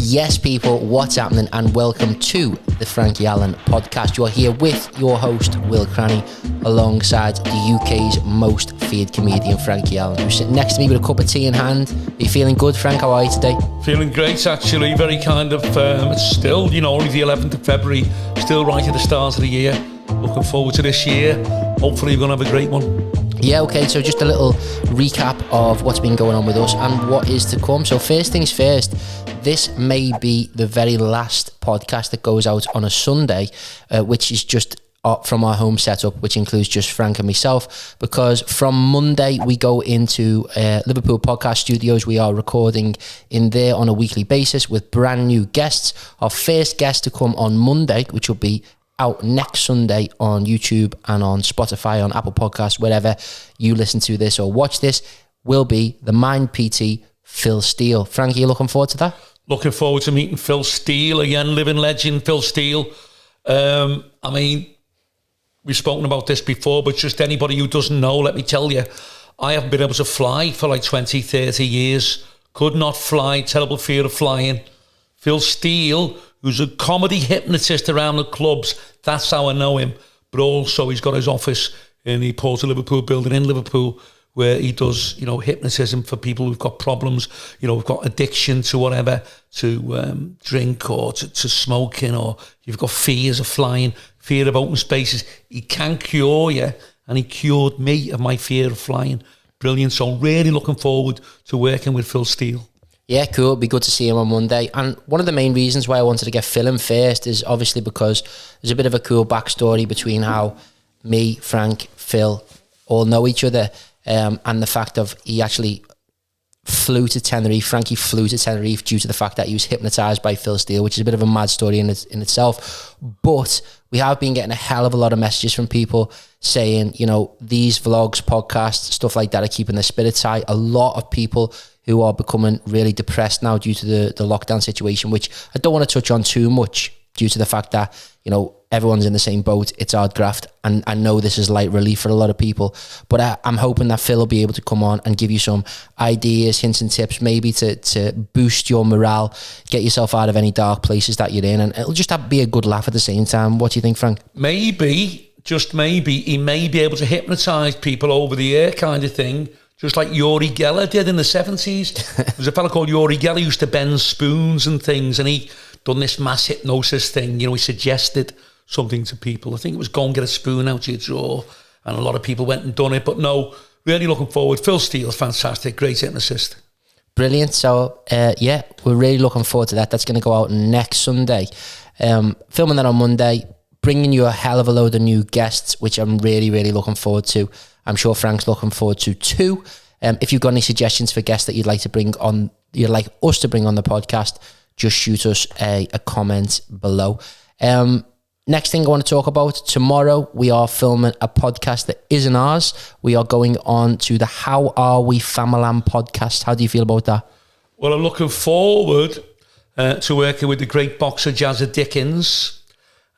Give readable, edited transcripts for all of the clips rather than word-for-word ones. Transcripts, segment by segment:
Yes, people, what's happening? And welcome to the Frankie Allen podcast. You're here with your host, Will Cranny, alongside the UK's most feared comedian, Frankie Allen, who's sitting next to me with a cup of tea in hand. Are you feeling good, Frank? How are you today? Feeling great, actually. Very kind of, it's still, only the 11th of February, still right at the start of the year. Looking forward to this year. Hopefully we're going to have a great one. Yeah, okay, so just a little recap of what's been going on with us and what is to come. So first things first, this may be the very last podcast that goes out on a Sunday, which is just from our home setup, which includes just Frank and myself, because from Monday we go into Liverpool Podcast Studios. We are recording in there on a weekly basis with brand new guests. Our first guest to come on Monday, which will be out next Sunday on YouTube and on Spotify, on Apple Podcasts, wherever you listen to this or watch this, will be the Mind PT, Phil Steele. Frank, are you looking forward to that? Looking forward to meeting Phil Steele again, living legend Phil Steele. We've spoken about this before, but just anybody who doesn't know, let me tell you, I haven't been able to fly for like 20, 30 years. Could not fly, terrible fear of flying. Phil Steele, who's a comedy hypnotist around the clubs, that's how I know him. But also he's got his office in the Port of Liverpool building in Liverpool, where he does, hypnotism for people who've got problems, who've got addiction to whatever, to drink or to smoking, or you've got fears of flying, fear of open spaces. He can cure you, and he cured me of my fear of flying. Brilliant. So really looking forward to working with Phil Steele. Yeah, cool. It'd be good to see him on Monday. And one of the main reasons why I wanted to get Phil in first is obviously because there's a bit of a cool backstory between how me, Frank, Phil all know each other, and the fact of he actually flew to Tenerife. Frankie flew to Tenerife due to the fact that he was hypnotised by Phil Steele, which is a bit of a mad story in itself. But we have been getting a hell of a lot of messages from people saying, these vlogs, podcasts, stuff like that are keeping their spirits high. A lot of people who are becoming really depressed now due to the lockdown situation, which I don't want to touch on too much due to the fact that, everyone's in the same boat. It's hard graft, and I know this is light relief for a lot of people, but I'm hoping that Phil will be able to come on and give you some ideas, hints and tips, maybe to boost your morale, get yourself out of any dark places that you're in, and it'll just be a good laugh at the same time. What do you think, Frank? Maybe, just maybe, he may be able to hypnotise people over the air kind of thing, just like Uri Geller did in the 70s. There's a fella called Uri Geller who used to bend spoons and things, and he done this mass hypnosis thing. He suggested something to people. I think it was go and get a spoon out of your drawer, and a lot of people went and done it. But no, really looking forward. Phil Steele's fantastic, great hypnotist. Brilliant. So we're really looking forward to that. That's going to go out next Sunday. Filming that on Monday, bringing you a hell of a load of new guests, which I'm really, really looking forward to. I'm sure Frank's looking forward to too. If you've got any suggestions for guests that you'd like us to bring on the podcast, just shoot us a comment below. Next thing I want to talk about, tomorrow we are filming a podcast that isn't ours. We are going on to the How Are We Famalam podcast. How do you feel about that? Well, I'm looking forward to working with the great boxer Jazza Dickens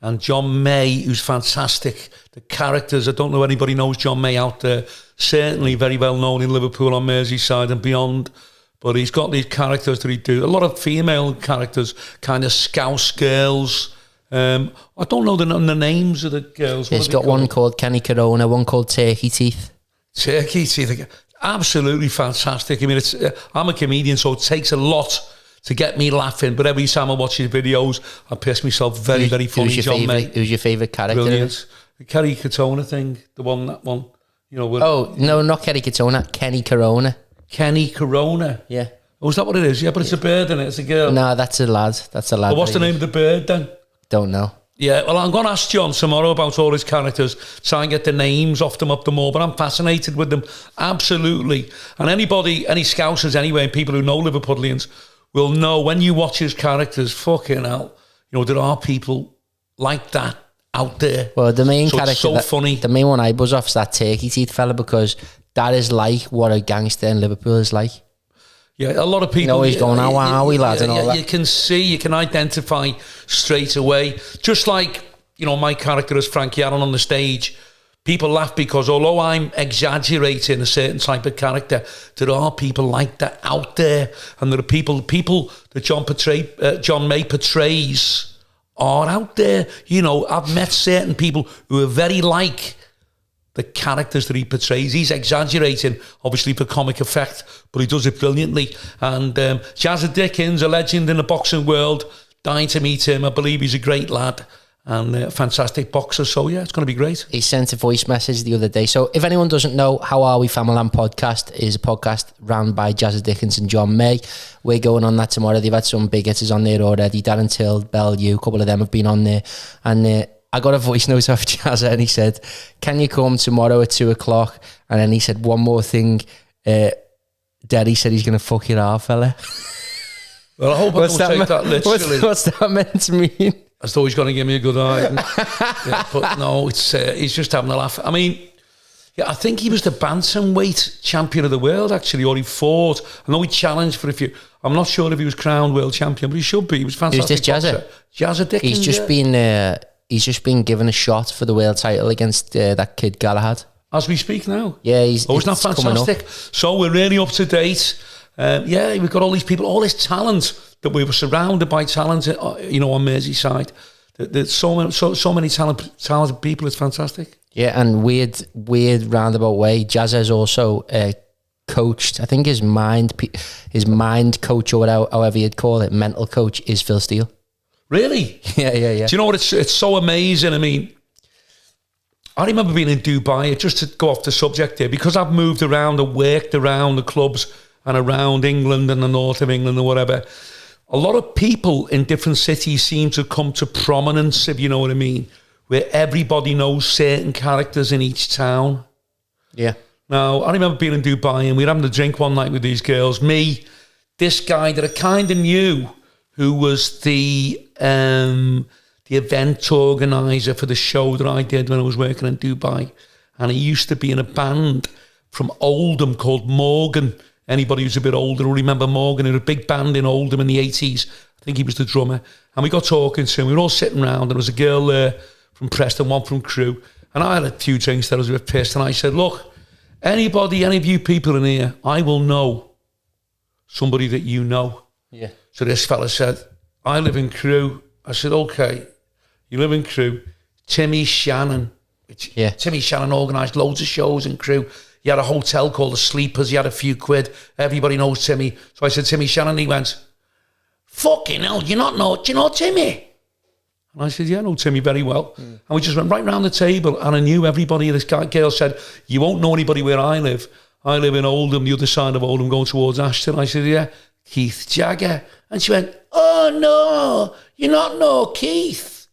and John May, who's fantastic. The characters, I don't know if anybody knows John May out there, certainly very well known in Liverpool on Merseyside and beyond. But he's got these characters that he do. A lot of female characters, kind of Scouse girls. I don't know the names of the girls. He's got one called Kenny Corona, one called Turkey Teeth. Turkey Teeth, absolutely fantastic. I mean, I'm a comedian, so it takes a lot to get me laughing. But every time I watch his videos, I piss myself. Very, very funny. Who's your favourite character? Brilliant. The Kenny Corona thing, that one. Oh no, not Kenny Corona, Kenny Corona. Kenny Corona. Yeah. Oh, is that what it is? Yeah, but it's a bird, isn't it? It's a girl. No, that's a lad. Well, what's the name of the bird then? Don't know. Yeah, well, I'm going to ask John tomorrow about all his characters, try and get the names off them up the more, but I'm fascinated with them, absolutely. And any Scousers anyway, people who know Liverpudlians, will know when you watch his characters, fucking hell, there are people like that out there. Well, the main character, it's so funny. The main one I buzz off is that Turkey Teeth fella, because that is like what a gangster in Liverpool is like. Yeah, a lot of people... he's going, how are we, lads, and all that. You can identify straight away. Just like, my character as Frankie Allen on the stage, people laugh because although I'm exaggerating a certain type of character, there are people like that out there, and there are people that John May portrays are out there. You know, I've met certain people who are very like the characters that he portrays. He's exaggerating, obviously, for comic effect, but he does it brilliantly. And Jazza Dickens, a legend in the boxing world, dying to meet him. I believe he's a great lad and a fantastic boxer. So, yeah, it's going to be great. He sent a voice message the other day. So if anyone doesn't know, How Are We Familyland podcast is a podcast ran by Jazza Dickens and John May. We're going on that tomorrow. They've had some big hitters on there already. Darren Till, Bell, you, a couple of them have been on there. And I got a voice note off Jazza and he said, can you come tomorrow at 2:00? And then he said, one more thing. Daddy said he's going to fuck your half, fella. Well, I hope I don't take that literally. What's that meant to mean? I thought he was going to give me a good eye. Yeah, but no, he's just having a laugh. I mean, yeah, I think he was the bantamweight champion of the world, actually, or he fought. I know he challenged for a few. I'm not sure if he was crowned world champion, but he should be. He was fantastic. Who's this Jazza? Jazza Dickens. He's just been given a shot for the world title against that kid Galahad. As we speak now. Yeah, isn't that fantastic? So we're really up to date. Yeah, we've got all these people, all this talent that we were surrounded by talent, you know, on Merseyside. There's so many talented people. It's fantastic. Yeah, and weird roundabout way. Jazza has also coached. I think his mind coach, or however you'd call it, mental coach, is Phil Steele. Really? Yeah. Do you know what? It's so amazing. I mean, I remember being in Dubai, just to go off the subject here, because I've moved around and worked around the clubs and around England and the north of England or whatever. A lot of people in different cities seem to come to prominence, if you know what I mean, where everybody knows certain characters in each town. Yeah. Now, I remember being in Dubai and we were having a drink one night with these girls. Me, this guy that I kind of knew, who was the event organizer for the show that I did when I was working in Dubai. And he used to be in a band from Oldham called Morgan. Anybody who's a bit older will remember Morgan. He had a big band in Oldham in the 80s. I think he was the drummer. And we got talking to him. We were all sitting around and there was a girl there from Preston, one from Crewe. And I had a few drinks that I was a bit pissed. And I said, look, any of you people in here, I will know somebody that you know. Yeah. So this fella said, I live in Crewe. I said, okay, you live in Crewe. Timmy Shannon. Yeah. Timmy Shannon organised loads of shows in Crewe. He had a hotel called The Sleepers. He had a few quid. Everybody knows Timmy. So I said, Timmy Shannon. He went, fucking hell, do you know Timmy? And I said, yeah, I know Timmy very well. And we just went right round the table and I knew everybody. This girl said, you won't know anybody where I live. I live in Oldham, the other side of Oldham, going towards Ashton. I said, yeah, Keith Jagger. And she went, oh no, you not know Keith.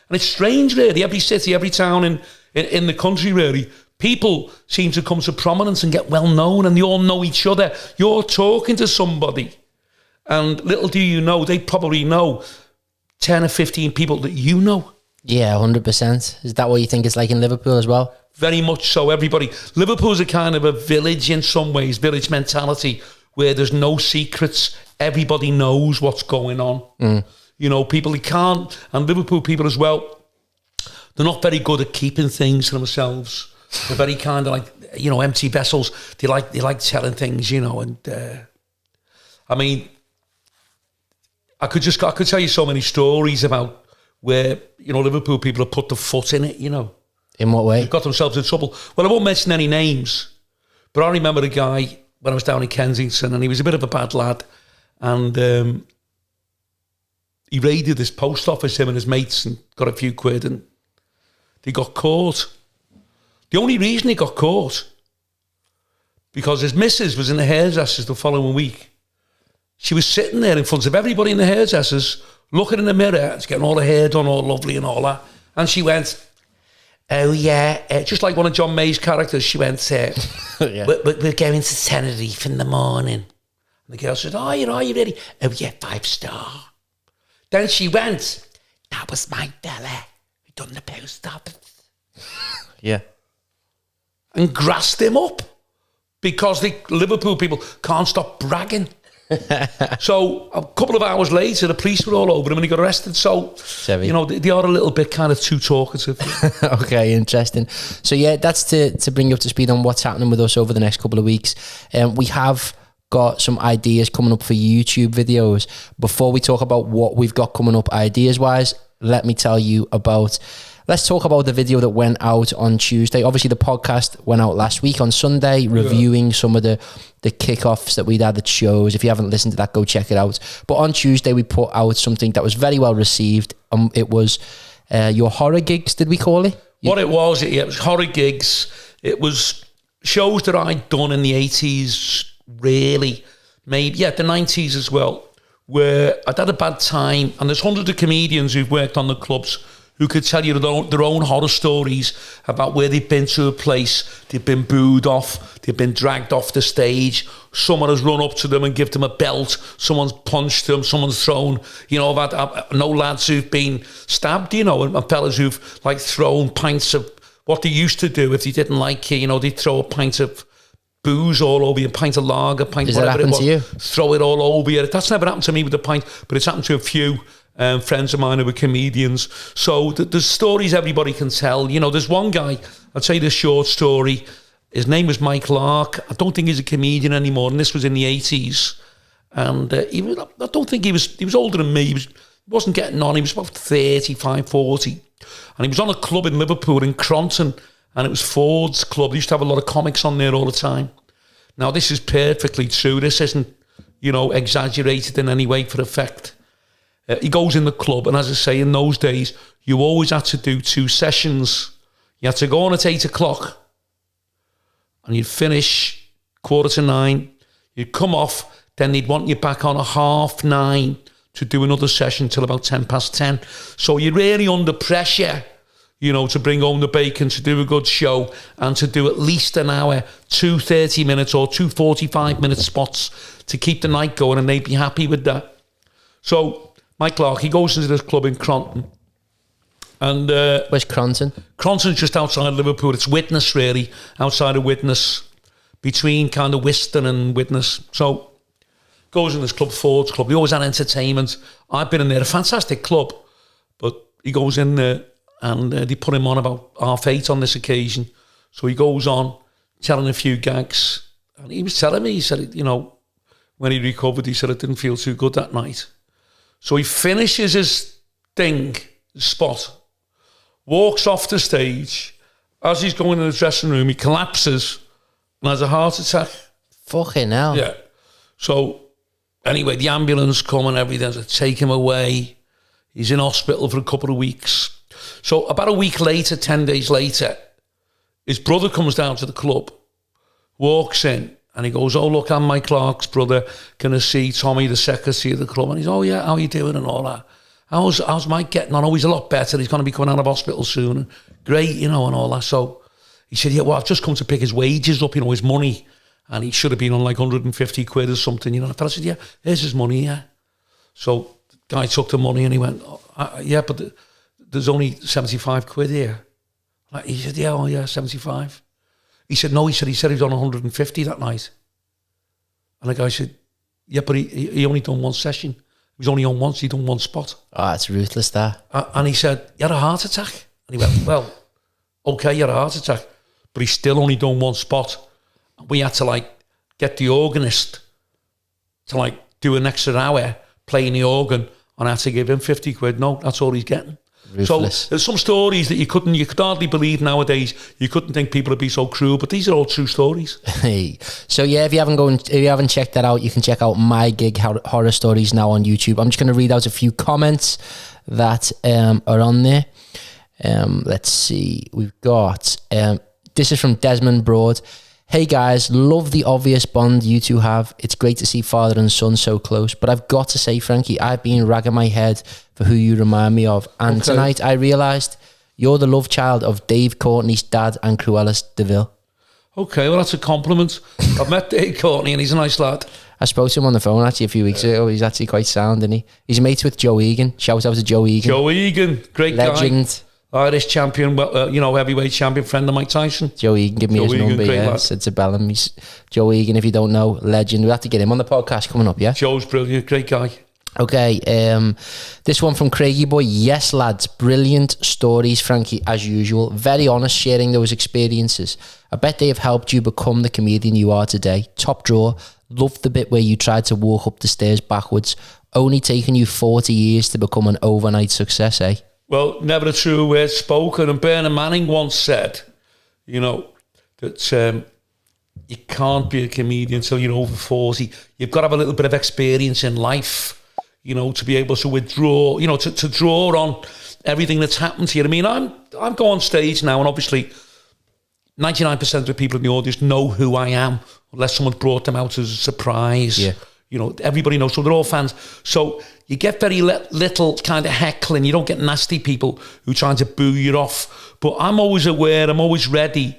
And it's strange really, every city, every town in the country really, people seem to come to prominence and get well known and they all know each other. You're talking to somebody and little do you know, they probably know 10 or 15 people that you know. Yeah, 100%. Is that what you think it's like in Liverpool as well? Very much so, everybody. Liverpool's a kind of a village in some ways, village mentality, where there's no secrets. Everybody knows what's going on. You know, people, they can't, and Liverpool people as well, they're not very good at keeping things to themselves. They're very kind of like, you know, empty vessels. They like telling things, you know, and I mean, I could tell you so many stories about where, you know, Liverpool people have put the foot in it, you know. In what way? They've got themselves in trouble. Well, I won't mention any names, but I remember a guy when I was down in Kensington and he was a bit of a bad lad and he raided this post office, him and his mates, and got a few quid and they got caught. The only reason he got caught, because his missus was in the hairdressers the following week. She was sitting there in front of everybody in the hairdressers, looking in the mirror, getting all her hair done all lovely and all that. And she went, oh yeah, just like one of John May's characters, she went, yeah. we're going to Tenerife in the morning. And the girl said, are you ready? Oh yeah, 5-star. Then she went, that was my fella who done the post office. Yeah. And grassed him up because the Liverpool people can't stop bragging. So a couple of hours later, the police were all over him and he got arrested. So, you know, they are a little bit kind of too talkative. Okay, interesting. So yeah, that's to bring you up to speed on what's happening with us over the next couple of weeks. We have got some ideas coming up for YouTube videos. Before we talk about what we've got coming up ideas wise, let me tell you about... Let's talk about the video that went out on Tuesday. Obviously, the podcast went out last week on Sunday, reviewing some of the kickoffs that we'd had at shows. If you haven't listened to that, go check it out. But on Tuesday, we put out something that was very well received. It was your horror gigs, did we call it? What it was horror gigs. It was shows that I'd done in the 80s, really. Maybe, the 90s as well, where I'd had a bad time. And there's hundreds of comedians who've worked on the clubs who could tell you their own horror stories about where they've been to a place, they've been booed off, they've been dragged off the stage, someone has run up to them and give them a belt, someone's punched them, someone's thrown, you know, I've no lads who've been stabbed, you know, and fellas who've like thrown pints of what they used to do if they didn't like you, you know, they'd throw a pint of booze all over you, a pint of lager, Does that happen to you? Throw it all over you. That's never happened to me with the pint, but it's happened to a few friends of mine who were comedians. So there's stories everybody can tell. You know, there's one guy, I'll tell you this short story. His name was Mike Lark. I don't think he's a comedian anymore, and this was in the 80s. And I don't think he was older than me. He wasn't getting on. He was about 35, 40. And he was on a club in Liverpool, in Cronton, and it was Ford's Club. They used to have a lot of comics on there all the time. Now, this is perfectly true. This isn't, you know, exaggerated in any way for effect. He goes in the club, and as I say, in those days, you always had to do 2 sessions. You had to go on at 8 o'clock, and you'd finish 9:15. You'd come off, then they'd want you back on at 9:30 to do another session till about 10:10. So you're really under pressure, you know, to bring home the bacon, to do a good show, and to do at least an hour, 2 30-minute or 2 45-minute spots to keep the night going, and they'd be happy with that. So Mike Clark, he goes into this club in Cronton. And where's Cronton? Cronton's just outside Liverpool. It's Widnes, really, outside of Widnes, between kind of Wiston and Widnes. So goes in this club, Ford's Club. They always had entertainment. I've been in there, a fantastic club. But he goes in there, and they put him on about 8:30 on this occasion. So he goes on, telling a few gags. And he was telling me, he said, you know, when he recovered, he said it didn't feel too good that night. So he finishes his spot, walks off the stage. As he's going in the dressing room, he collapses and has a heart attack. Fucking hell. Yeah. So anyway, the ambulance come and everything to take him away. He's in hospital for a couple of weeks. So about a week later, 10 days later, his brother comes down to the club, walks in, and he goes, oh, look, I'm Mike Clark's brother. Can I see Tommy, the secretary of the club? And he's, oh, yeah, how are you doing and all that? How's Mike getting on? Oh, he's a lot better. He's going to be coming out of hospital soon. Great, you know, and all that. So he said, yeah, well, I've just come to pick his wages up, you know, his money. And he should have been on like 150 quid or something, you know. And the fella said, yeah, here's his money, yeah. So the guy took the money and he went, oh, yeah, but there's only 75 quid here. He said, yeah, oh, yeah, 75. He said, no, he said he was on 150 that night. And the guy said, yeah, but he only done one session. He was only on once, he done one spot. Oh, that's ruthless, that. And he said, he had a heart attack. And he went, well, okay, he had a heart attack, but he still only done one spot. And we had to, like, get the organist to, like, do an extra hour playing the organ, and I had to give him 50 quid. No, that's all he's getting. Ruthless. So there's some stories that you could hardly believe nowadays. You couldn't think people would be so cruel, but these are all true stories. Hey, so yeah, if you haven't checked that out, you can check out My Gig Horror Stories now on YouTube. I'm just going to read out a few comments that are on there. Let's see, we've got this is from Desmond Broad. Hey guys, love the obvious bond you two have. It's great to see father and son so close. But I've got to say, Frankie, I've been ragging my head for who you remind me of. And tonight I realised you're the love child of Dave Courtney's dad and Cruella de Vil. Okay, well, that's a compliment. I've met Dave Courtney and he's a nice lad. I spoke to him on the phone actually a few weeks ago. He's actually quite sound, isn't he? He's mates with Joe Egan. Shout out to Joe Egan. Joe Egan, great legend. guy. Irish champion, heavyweight champion, friend of Mike Tyson. Joe Egan, give me his number, yeah. Said to Bellham. Joe Egan, if you don't know, legend. We have to get him on the podcast coming up, yeah? Joe's brilliant, great guy. Okay, this one from Craigie Boy. Yes, lads, brilliant stories, Frankie, as usual. Very honest, sharing those experiences. I bet they have helped you become the comedian you are today. Top drawer. Loved the bit where you tried to walk up the stairs backwards. Only taken you 40 years to become an overnight success, eh? Well, never a true word spoken. And Bernard Manning once said, that you can't be a comedian until you're over 40. You've got to have a little bit of experience in life, to be able to withdraw, to draw on everything that's happened to you. I mean, I'm going on stage now, and obviously 99% of the people in the audience know who I am, unless someone brought them out as a surprise. Yeah. Everybody knows, so they're all fans. So you get very little kind of heckling. You don't get nasty people who trying to boo you off. But I'm always aware, I'm always ready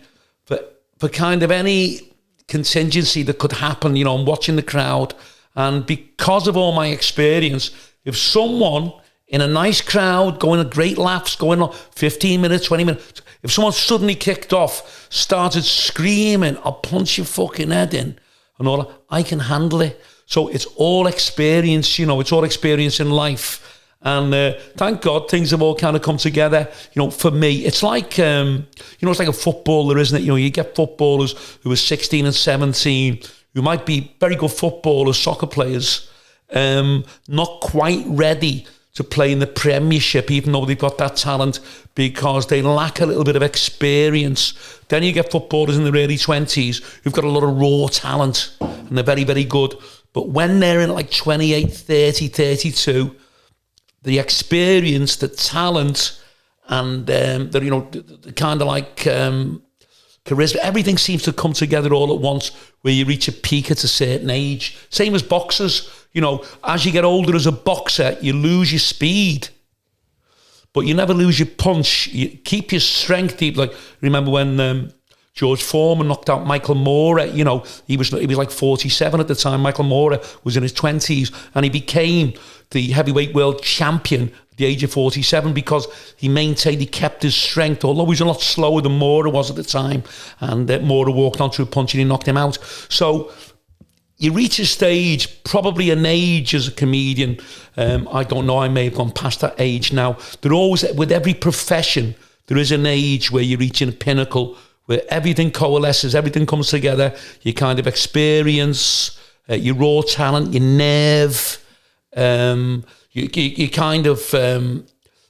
for kind of any contingency that could happen. I'm watching the crowd. And because of all my experience, if someone in a nice crowd, going to great laughs, going on 15 minutes, 20 minutes, if someone suddenly kicked off, started screaming, I'll punch your fucking head in, and all that, I can handle it. So it's all experience, it's all experience in life. And thank God things have all kind of come together. For me, it's like, it's like a footballer, isn't it? You get footballers who are 16 and 17, who might be very good footballers, soccer players, not quite ready to play in the Premiership, even though they've got that talent, because they lack a little bit of experience. Then you get footballers in their early 20s who've got a lot of raw talent, and they're very, very good. But when they're in like 28, 30, 32, the experience, the talent, and the kind of like charisma, everything seems to come together all at once, where you reach a peak at a certain age. Same as boxers. As you get older as a boxer, you lose your speed, but you never lose your punch. You keep your strength deep. Like, remember when George Foreman knocked out Michael Moorer? He was like 47 at the time. Michael Moorer was in his 20s, and he became the heavyweight world champion at the age of 47 because he maintained, he kept his strength, although he was a lot slower than Moorer was at the time. And Moorer walked onto a punch and he knocked him out. So you reach a stage, probably an age as a comedian. I don't know, I may have gone past that age now. There always, with every profession, there is an age where you're reaching a pinnacle, where everything coalesces, everything comes together. You kind of experience, your raw talent, your nerve, you kind of,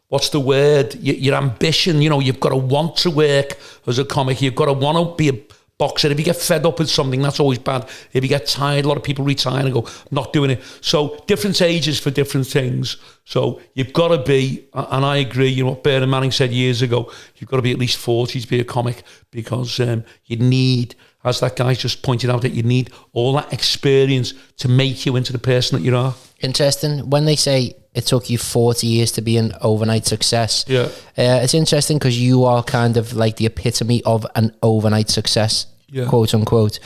what's the word? Your ambition. You've got to want to work as a comic. You've got to want to be a boxer. If you get fed up with something, that's always bad. If you get tired, a lot of people retire and go, I'm not doing it. So different ages for different things. So you've got to be, and I agree, what Bernard Manning said years ago, you've got to be at least 40 to be a comic, because you need, as that guy just pointed out, that you need all that experience to make you into the person that you are. Interesting. When they say it took you 40 years to be an overnight success, yeah, it's interesting because you are kind of like the epitome of an overnight success, yeah, quote unquote.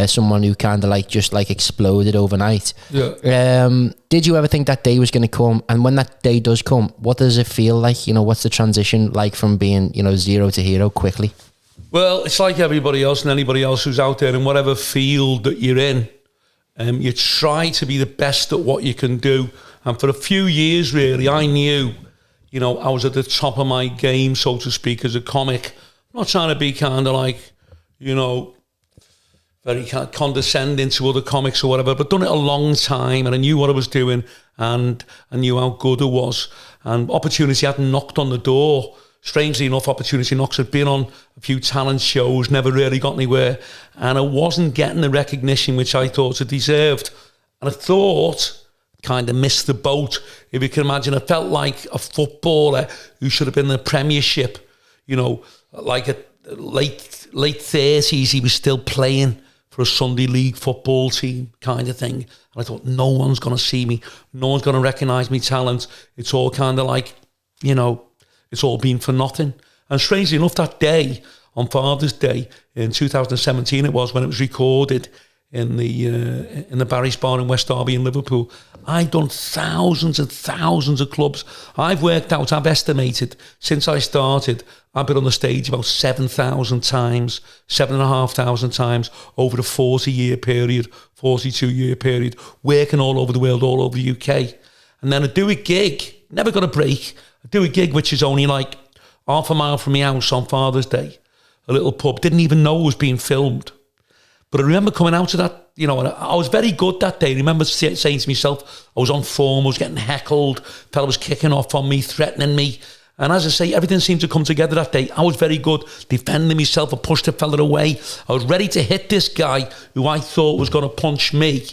Someone who kind of like just like exploded overnight. Yeah. Did you ever think that day was going to come? And when that day does come, what does it feel like? What's the transition like from being, zero to hero quickly? Well, it's like everybody else and anybody else who's out there in whatever field that you're in. You try to be the best at what you can do. And for a few years, really, I knew, I was at the top of my game, so to speak, as a comic. I'm not trying to be kind of like, very kind of condescending to other comics or whatever, but done it a long time, and I knew what I was doing, and I knew how good it was. And opportunity hadn't knocked on the door. Strangely enough, opportunity knocks. I'd been on a few talent shows, never really got anywhere, and I wasn't getting the recognition which I thought I deserved. And I thought, kind of missed the boat. If you can imagine, I felt like a footballer who should have been in the Premiership, like at late 30s, he was still playing for a Sunday League football team kind of thing. And I thought, no one's going to see me. No one's going to recognise me talent. It's all kind of like, it's all been for nothing. And strangely enough, that day, on Father's Day, in 2017 it was, when it was recorded, in the Barry's Bar in West Derby in Liverpool. I've done thousands and thousands of clubs. I've worked out, I've estimated, since I started, I've been on the stage about 7,000 times, 7,500 times over a 40-year period, 42-year period, working all over the world, all over the UK. And then I do a gig, never got a break. I do a gig which is only like half a mile from my house on Father's Day, a little pub. Didn't even know it was being filmed. But I remember coming out of that, you know, and I was very good that day. I remember saying to myself, I was on form, I was getting heckled, fella was kicking off on me, threatening me. And as I say, everything seemed to come together that day. I was very good, defending myself. I pushed the fella away. I was ready to hit this guy who I thought was going to punch me.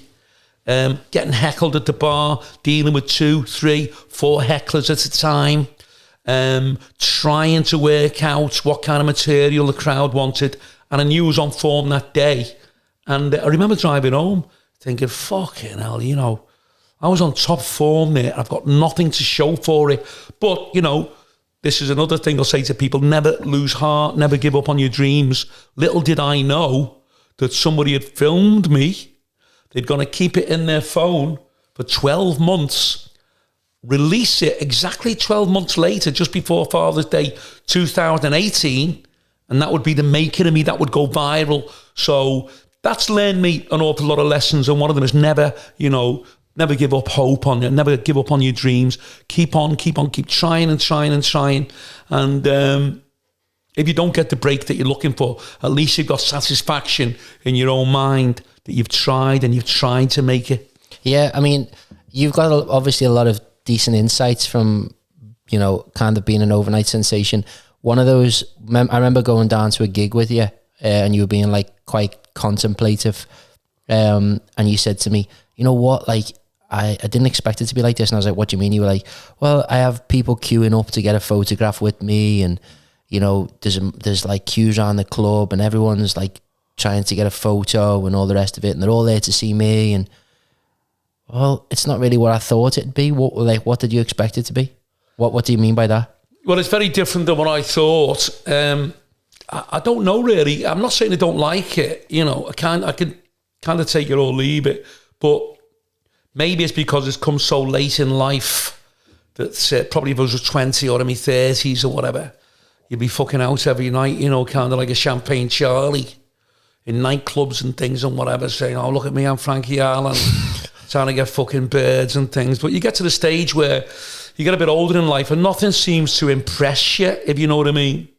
Getting heckled at the bar, dealing with 2, 3, 4 hecklers at a time. Trying to work out what kind of material the crowd wanted. And I knew I was on form that day. And I remember driving home thinking, fucking hell, you know, I was on top form there. I've got nothing to show for it. But, you know, this is another thing I'll say to people, never lose heart, never give up on your dreams. Little did I know that somebody had filmed me. They're going to keep it in their phone for 12 months, release it exactly 12 months later, just before Father's Day 2018, and that would be the making of me, that would go viral. So that's learned me an awful lot of lessons, and one of them is never, you know, never give up hope on you, never give up on your dreams. Keep on, keep trying and trying and trying. And if you don't get the break that you're looking for, at least you've got satisfaction in your own mind that you've tried and you've tried to make it. Yeah, I mean, you've got obviously a lot of decent insights from, you know, kind of being an overnight sensation. One of those, I remember going down to a gig with you and you were being like quite contemplative, and you said to me, you know what, like I didn't expect it to be like this. And I was like, what do you mean? You were like, well, I have people queuing up to get a photograph with me, and you know, there's like queues around the club and everyone's like trying to get a photo and all the rest of it, and they're all there to see me. And well, it's not really what I thought it'd be. What did you expect it to be? What do you mean by that? Well, it's very different than what I thought. I don't know really. I'm not saying I don't like it. You know, I can kind of take it or leave it. But maybe it's because it's come so late in life that probably if I was 20 or in my 30s or whatever, you'd be fucking out every night, you know, kind of like a Champagne Charlie in nightclubs and things and whatever, saying, oh, look at me, I'm Frankie Ireland, trying to get fucking birds and things. But you get to the stage where you get a bit older in life and nothing seems to impress you, if you know what I mean.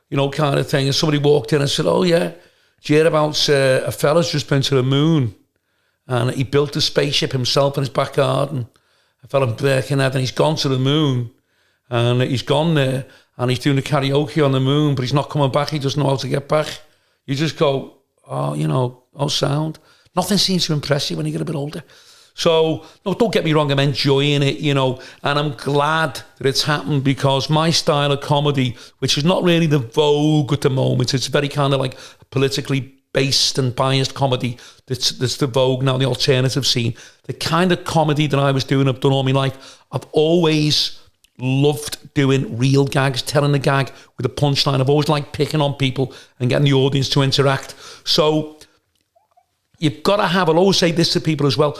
You know, kind of thing. And somebody walked in and said, oh, yeah, do you hear about a fella's just been to the moon? And he built a spaceship himself in his back garden. A fella in Birkenhead, and he's gone to the moon. And he's gone there, and he's doing the karaoke on the moon, but he's not coming back. He doesn't know how to get back. You just go, oh, you know, oh, sound. Nothing seems to impress you when you get a bit older. So, no, don't get me wrong, I'm enjoying it, you know, and I'm glad that it's happened, because my style of comedy, which is not really the vogue at the moment, it's very kind of like politically based and biased comedy that's the vogue now, the alternative scene. The kind of comedy that I was doing, I've done all my life. I've always loved doing real gags, telling a gag with a punchline. I've always liked picking on people and getting the audience to interact. So you've got to have, I'll always say this to people as well,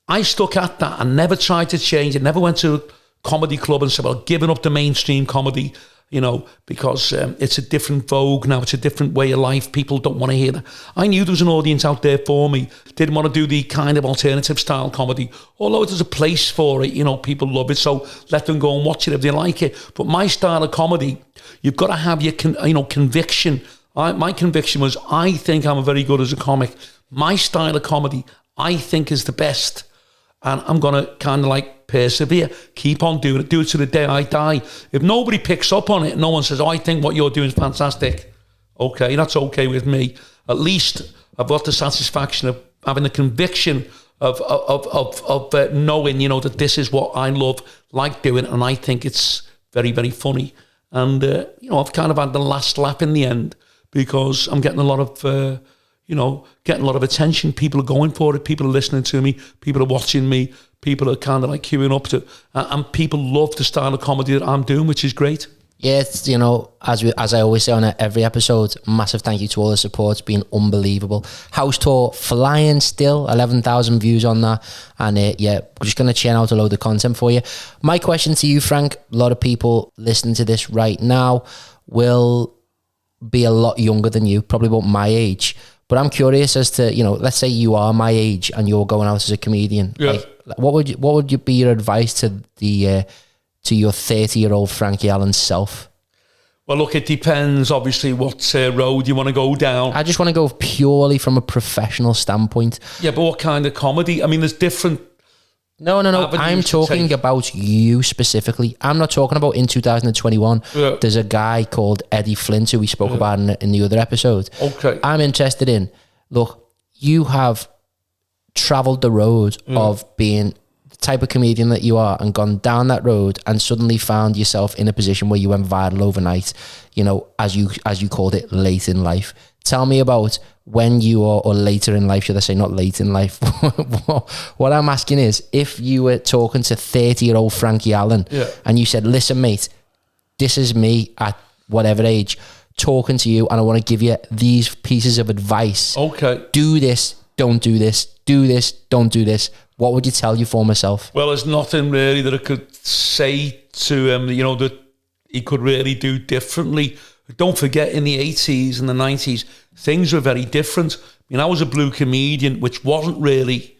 I stuck at that and never tried to change it, never went to a comedy club and said, well, giving up the mainstream comedy, you know, because it's a different vogue now, it's a different way of life, people don't want to hear that. I knew there was an audience out there for me, didn't want to do the kind of alternative style comedy, although there's a place for it, you know, people love it, so let them go and watch it if they like it. But my style of comedy, you've got to have your conviction. My conviction was, I think I'm very good as a comic. My style of comedy, I think, is the best. And I'm going to kind of like persevere, keep on doing it, do it to the day I die. If nobody picks up on it, no one says, oh, I think what you're doing is fantastic. Okay, that's okay with me. At least I've got the satisfaction of having the conviction of knowing, you know, that this is what I love, like doing, and I think it's very, very funny. And, you know, I've kind of had the last laugh in the end, because I'm getting a lot of... getting a lot of attention. People are going for it. People are listening to me. People are watching me. People are kind of like queuing up to, and people love the style of comedy that I'm doing, which is great. Yeah, it's, you know, as I always say on every episode, massive thank you to all the support. It's been unbelievable. House tour flying still, 11,000 views on that. And yeah, we're just going to churn out a load of content for you. My question to you, Frank, a lot of people listening to this right now will be a lot younger than you, probably about my age. But I'm curious as to, you know, let's say you are my age and you're going out as a comedian. Yeah. Like, what would be your advice to the to your 30-year-old Frankie Allen self? Well, look, it depends, obviously, what road you want to go down. I just want to go purely from a professional standpoint. Yeah, but what kind of comedy? I mean, there's different... No. I'm talking about you specifically. I'm not talking about in 2021. Yeah. There's a guy called Eddie Flint who we spoke about in the other episode. Okay. I'm interested in, look, you have travelled the road of being the type of comedian that you are and gone down that road and suddenly found yourself in a position where you went viral overnight, you know, as you called it, late in life. Tell me about when you are, or later in life, should I say, not late in life. What I'm asking is, if you were talking to 30-year-old Frankie Allen and you said, listen, mate, this is me at whatever age talking to you and I want to give you these pieces of advice. Okay. Do this, don't do this. Do this, don't do this. What would you tell your former self? Well, there's nothing really that I could say to him, you know, that he could really do differently. Don't forget, in the 80s and the 90s, things were very different. I mean, I was a blue comedian, which wasn't really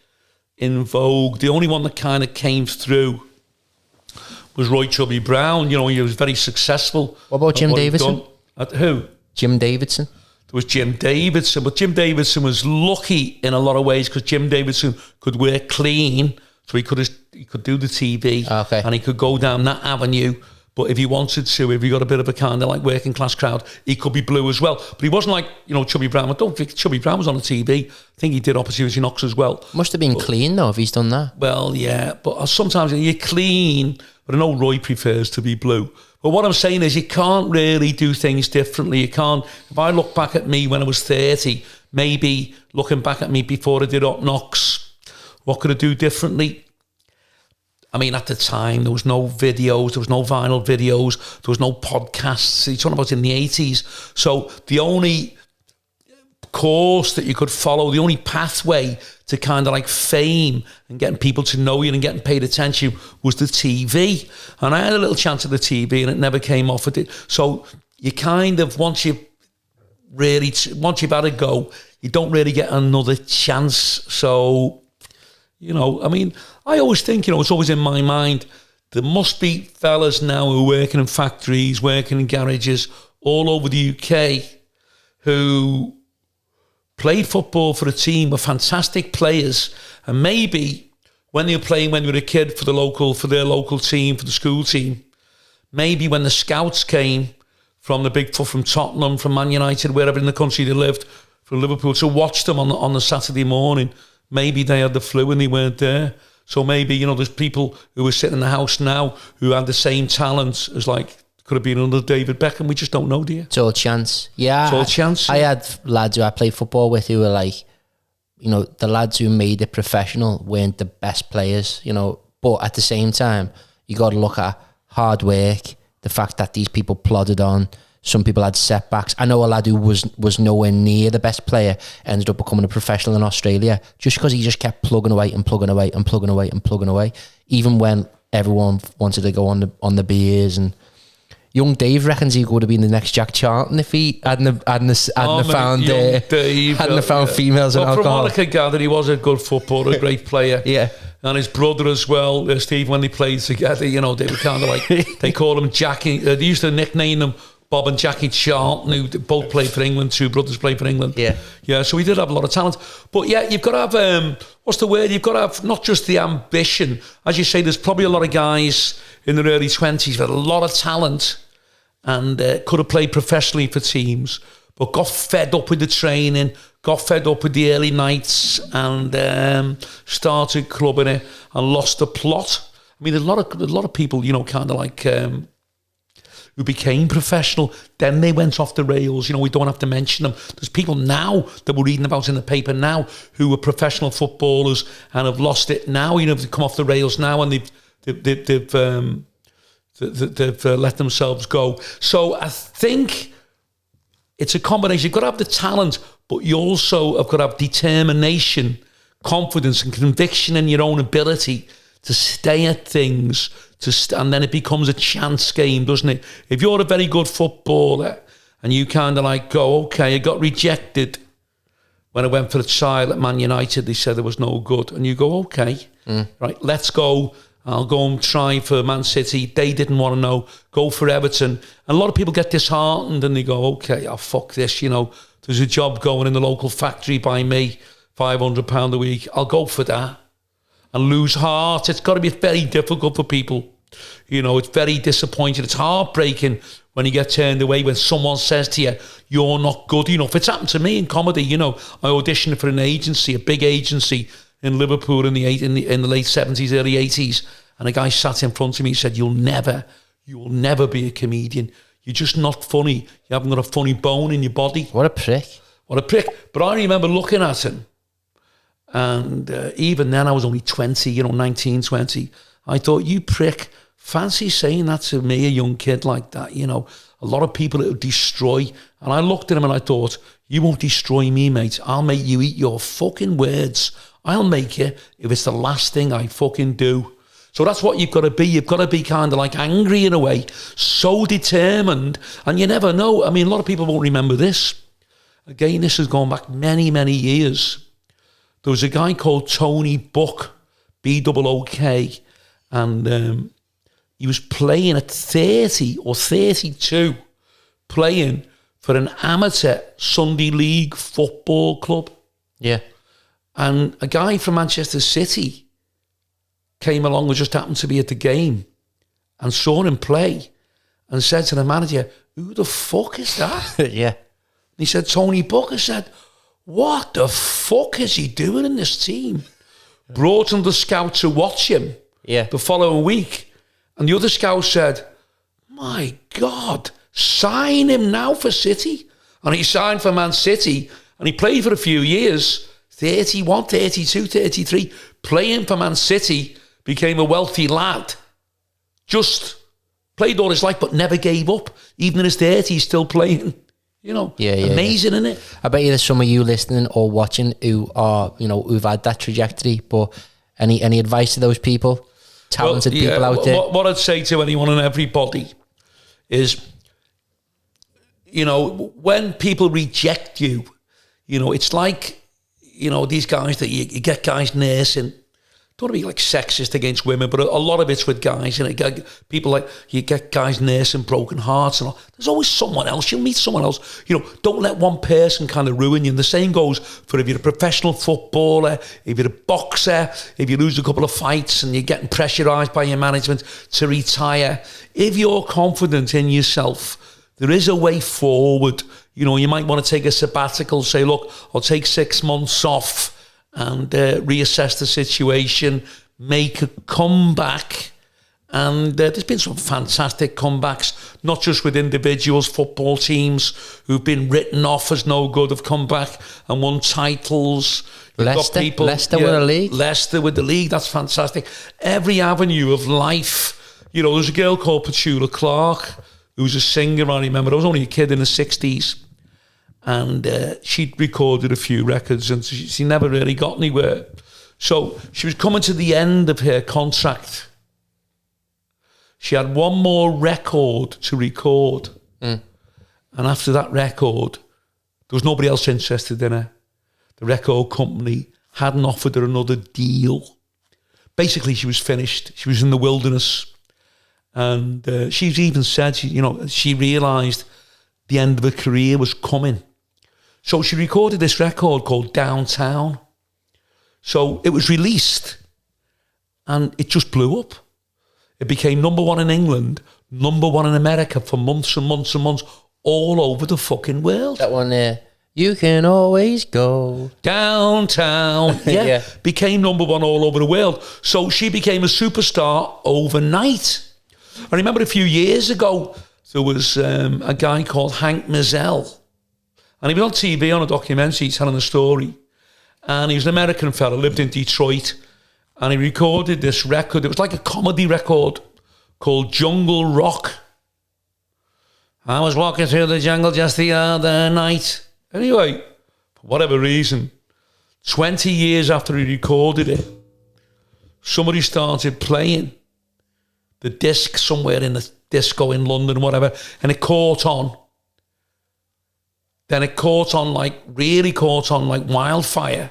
in vogue. The only one that kind of came through was Roy Chubby Brown. You know, he was very successful. What about Jim Davidson? Who? Jim Davidson. There was Jim Davidson, but Jim Davidson was lucky in a lot of ways because Jim Davidson could work clean, so he could do the TV, and he could go down that avenue. But if he wanted to, if he got a bit of a kind of like working class crowd, he could be blue as well. But he wasn't like, you know, Chubby Brown. I don't think Chubby Brown was on the TV. I think he did Opportunity Knocks as well. Must have been clean though if he's done that. Well, yeah, but sometimes you're clean, but I know Roy prefers to be blue. But what I'm saying is you can't really do things differently. You can't. If I look back at me when I was 30, maybe looking back at me before I did Up Knocks, what could I do differently? I mean, at the time, there was no videos, there was no vinyl videos, there was no podcasts. You're talking about in the 80s. So the only course that you could follow, the only pathway to kind of like fame and getting people to know you and getting paid attention was the TV. And I had a little chance at the TV and it never came off. So you kind of, once you've had a go, you don't really get another chance. So, you know, I mean, I always think, you know, it's always in my mind, there must be fellas now who are working in factories, working in garages all over the UK who played football for a team, were fantastic players, and maybe when they were playing when they were a kid for their local team, for the school team, maybe when the scouts came from the big foot, from Tottenham, from Man United, wherever in the country they lived, from Liverpool, to watch them on the Saturday morning, maybe they had the flu and they weren't there. So maybe, you know, there's people who are sitting in the house now who had the same talent as, like, could have been another David Beckham. We just don't know, do you? It's all chance. Yeah. It's all chance. I had lads who I played football with who were like, you know, the lads who made it professional weren't the best players, you know, but at the same time, you got to look at hard work, the fact that these people plodded on. Some people had setbacks. I know a lad who was nowhere near the best player ended up becoming a professional in Australia just because he just kept plugging away and plugging away and plugging away and plugging away, even when everyone wanted to go on the beers. And young Dave reckons he would have been the next Jack Charlton if he hadn't found females and alcohol. From what I could gather, he was a good footballer, a great player. Yeah. And his brother as well, Steve, when they played together, you know, they were kind of like, they called him Jackie. They used to nickname them Bob and Jackie Charlton, who both played for England. Two brothers played for England. Yeah. So he did have a lot of talent. But yeah, you've got to have, what's the word? You've got to have not just the ambition. As you say, there's probably a lot of guys in their early 20s with a lot of talent and could have played professionally for teams, but got fed up with the training, got fed up with the early nights, and started clubbing it and lost the plot. I mean, a lot of people, you know, kind of like who became professional, then they went off the rails. You know, we don't have to mention them. There's people now that we're reading about in the paper now who were professional footballers and have lost it now. You know, they've come off the rails now and they've they've let themselves go. So I think it's a combination. You've got to have the talent, but you also have got to have determination, confidence and conviction in your own ability to stay at things, and then it becomes a chance game, doesn't it? If you're a very good footballer and you kind of like go, okay, I got rejected when I went for a trial at Man United, they said there was no good, and you go, okay, right, let's go. I'll go and try for Man City. They didn't want to know. Go for Everton. And a lot of people get disheartened and they go, okay, I'll fuck this, you know. There's a job going in the local factory by me, £500 a week. I'll go for that. And lose heart. It's got to be very difficult for people. You know, it's very disappointing. It's heartbreaking when you get turned away, when someone says to you, you're not good enough. It's happened to me in comedy. You know, I auditioned for an agency, a big agency in Liverpool in the late 70s, early 80s. And a guy sat in front of me and said, you will never be a comedian. You're just not funny. You haven't got a funny bone in your body. What a prick. What a prick. But I remember looking at him. And even then, I was only 20, you know, 19, 20. I thought, you prick, fancy saying that to me, a young kid like that, you know. A lot of people it would destroy. And I looked at him and I thought, you won't destroy me, mate. I'll make you eat your fucking words. I'll make you if it's the last thing I fucking do. So that's what you've got to be. You've got to be kind of like angry in a way, so determined. And you never know. I mean, a lot of people won't remember this. Again, this has gone back many, many years. There was a guy called Tony Buck, B-O-O-K, and he was playing at 30 or 32, playing for an amateur Sunday League football club. Yeah. And a guy from Manchester City came along and just happened to be at the game and saw him play and said to the manager, who the fuck is that? Yeah. And he said, Tony Buck. I said, what the fuck is he doing in this team? Brought him the scout to watch him the following week. And the other scout said, my God, sign him now for City. And he signed for Man City and he played for a few years, 31, 32, 33, playing for Man City, became a wealthy lad. Just played all his life but never gave up. Even in his 30s, still playing. You know, amazing, isn't it? I bet you there's some of you listening or watching who are, you know, who've had that trajectory. But any advice to those people, talented people out there? What I'd say to anyone and everybody is, you know, when people reject you, you know, it's like, you know, these guys that you get guys nursing. Don't want to be like sexist against women, but a lot of it's with guys, and people like, you get guys nursing broken hearts and all. There's always someone else. You'll meet someone else. You know, don't let one person kind of ruin you. And the same goes for if you're a professional footballer, if you're a boxer, if you lose a couple of fights and you're getting pressurised by your management to retire. If you're confident in yourself, there is a way forward. You know, you might want to take a sabbatical, say, look, I'll take 6 months off and reassess the situation, make a comeback. And there's been some fantastic comebacks, not just with individuals, football teams who've been written off as no good have come back and won titles. Leicester with the league. Leicester with the league, that's fantastic. Every avenue of life. You know, there's a girl called Petula Clark, who was a singer, I remember. I was only a kid in the 60s. And she'd recorded a few records and she never really got anywhere. So she was coming to the end of her contract. She had one more record to record. And after that record, there was nobody else interested in her. The record company hadn't offered her another deal. Basically, she was finished. She was in the wilderness. And she's even said, she realised the end of her career was coming. So she recorded this record called Downtown. So it was released and it just blew up. It became number one in England, number one in America for months and months and months, all over the fucking world. That one there, you can always go downtown. Yeah. Became number one all over the world. So she became a superstar overnight. I remember a few years ago, there was a guy called Hank Mazel. And he was on TV on a documentary telling a story. And he was an American fella, lived in Detroit. And he recorded this record. It was like a comedy record called Jungle Rock. I was walking through the jungle just the other night. Anyway, for whatever reason, 20 years after he recorded it, somebody started playing the disc somewhere in the disco in London, whatever, and it caught on. Then it really caught on like wildfire.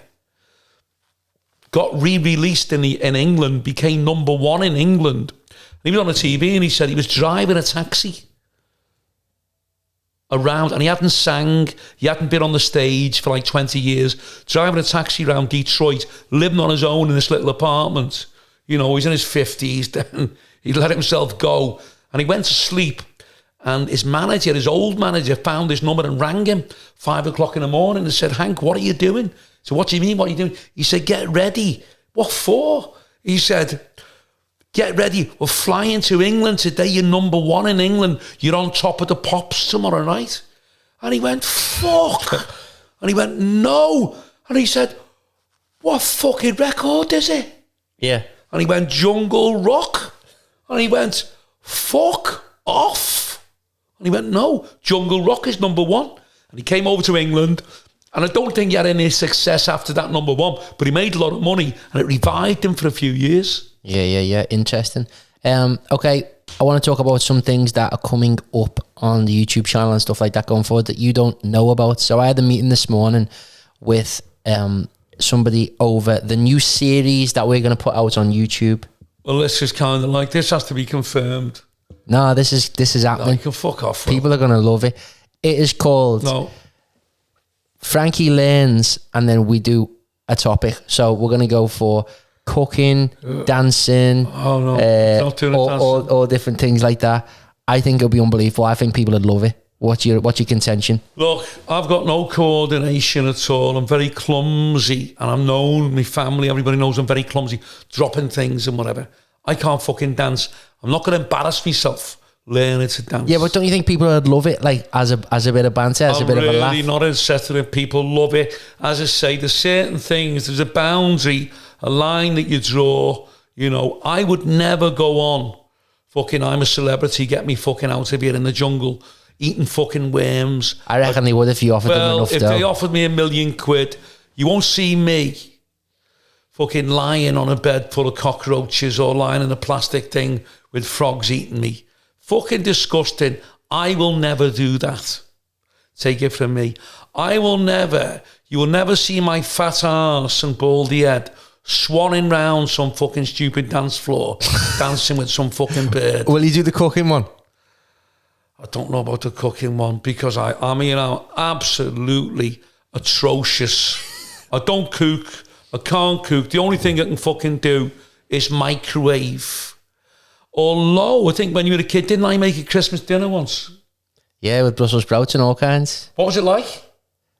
Got re-released in England, became number one in England. He was on the TV and he said he was driving a taxi around, and he hadn't sang, he hadn't been on the stage for like 20 years, driving a taxi around Detroit, living on his own in this little apartment. You know, he's in his 50s, then he let himself go, and he went to sleep, and his old manager, found his number and rang him 5 o'clock in the morning and said, Hank, what are you doing? So what do you mean, what are you doing? He said, get ready. What for? He said, get ready, we're flying to England today, you're number one in England, you're on top of the pops tomorrow night. And he went, fuck. And he went, no. And he said, what fucking record is it? Yeah. And he went, Jungle Rock. And he went, fuck off. And he went, no, Jungle Rock is number one. And he came over to England, and I don't think he had any success after that number one, but he made a lot of money, and it revived him for a few years. Yeah. Interesting. Okay, I want to talk about some things that are coming up on the YouTube channel and stuff like that going forward that you don't know about. So I had a meeting this morning with somebody over the new series that we're going to put out on YouTube. Well, this is kind of like, this has to be confirmed. No, this is happening. No, you can fuck off. People are going to love it. It is called Frankie Learns, and then we do a topic. So we're going to go for cooking, dancing, all different things like that. I think it'll be unbelievable. I think people would love it. What's your contention? Look, I've got no coordination at all. I'm very clumsy, and I'm known, my family, everybody knows I'm very clumsy, dropping things and whatever. I can't fucking dance. I'm not going to embarrass myself learning to dance. Yeah, but don't you think people would love it, like as a bit of banter, as a bit of a laugh? I'm really not interested in people love it. As I say, there's certain things, there's a boundary, a line that you draw. You know, I would never go on fucking I'm a celebrity, get me fucking out of here in the jungle, eating fucking worms. I reckon they would if you offered them enough. If they offered me £1 million, you won't see me fucking lying on a bed full of cockroaches or lying in a plastic thing with frogs eating me. Fucking disgusting. I will never do that. Take it from me. You will never see my fat arse and baldy head swanning round some fucking stupid dance floor, dancing with some fucking bird. Will you do the cooking one? I don't know about the cooking one, because I'm absolutely atrocious. I don't cook. I can't cook. The only thing I can fucking do is microwave. Although, I think when you were a kid, didn't I make a Christmas dinner once? Yeah, with Brussels sprouts and all kinds. What was it like?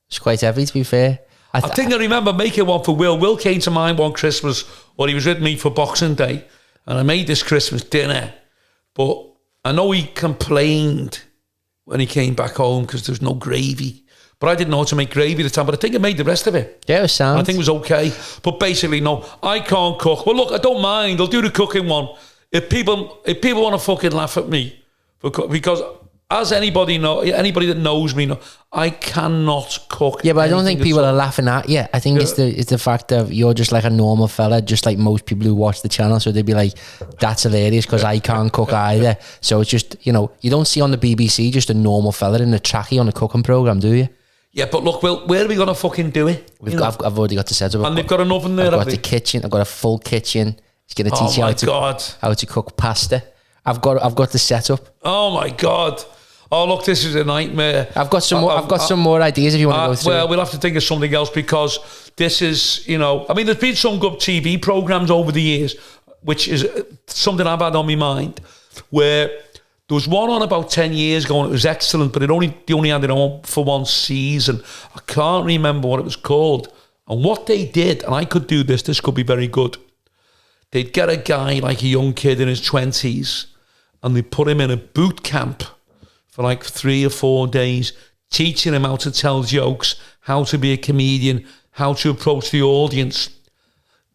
It's quite heavy, to be fair. I think I remember making one for Will. Will came to mind one Christmas when he was with me for Boxing Day, and I made this Christmas dinner. But I know he complained when he came back home because there was no gravy. But I didn't know how to make gravy at the time, but I think I made the rest of it. Yeah, it was sound. I think it was okay. But basically, no, I can't cook. Well, look, I don't mind. I'll do the cooking one. If people want to fucking laugh at me, because as anybody that knows me, I cannot cook. Yeah, but I don't think people are laughing at you. I think it's the fact that you're just like a normal fella, just like most people who watch the channel. So they'd be like, that's hilarious because I can't cook either. So it's just, you don't see on the BBC just a normal fella in a trackie on a cooking programme, do you? Yeah, but look, Will, where are we going to fucking do it? I've already got the setup. And they've got an oven there, I've got the kitchen. I've got a full kitchen. He's going to teach you how to cook pasta. I've got the setup. Oh my God. Oh look, this is a nightmare. I've got some more ideas if you want to go through. Well, we'll have to think of something else, because this is, there's been some good TV programs over the years, which is something I've had on my mind, where there was one on about 10 years ago and it was excellent, but they only had it on for one season. I can't remember what it was called. And what they did, and I could do this could be very good. They'd get a guy, like a young kid in his 20s, and they put him in a boot camp for like 3 or 4 days, teaching him how to tell jokes, how to be a comedian, how to approach the audience.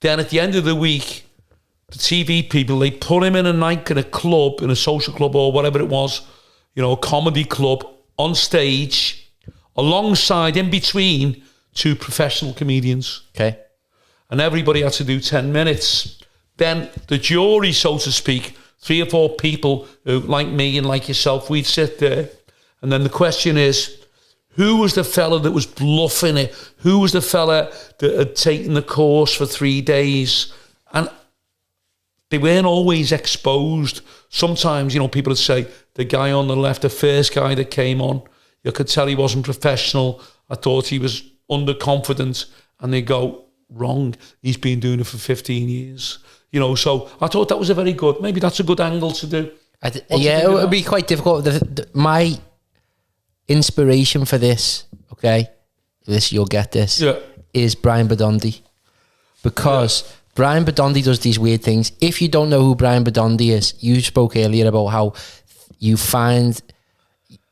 Then at the end of the week, the TV people, they put him in a club, in a social club or whatever it was, you know, a comedy club, on stage, alongside, in between, 2 professional comedians. Okay. And everybody had to do 10 minutes. Then the jury, so to speak, 3 or 4 people who, like me and like yourself, we'd sit there. And then the question is, who was the fella that was bluffing it? Who was the fella that had taken the course for 3 days? And they weren't always exposed. Sometimes, you know, people would say, the guy on the left, the first guy that came on, you could tell he wasn't professional. I thought he was underconfident. And they go, wrong. He's been doing it for 15 years. You know, so I thought that was maybe that's a good angle to do. It would be quite difficult. My inspiration for this, okay, you'll get this, is Brian Badondi. Because Brian Badondi does these weird things. If you don't know who Brian Badondi is, you spoke earlier about how you find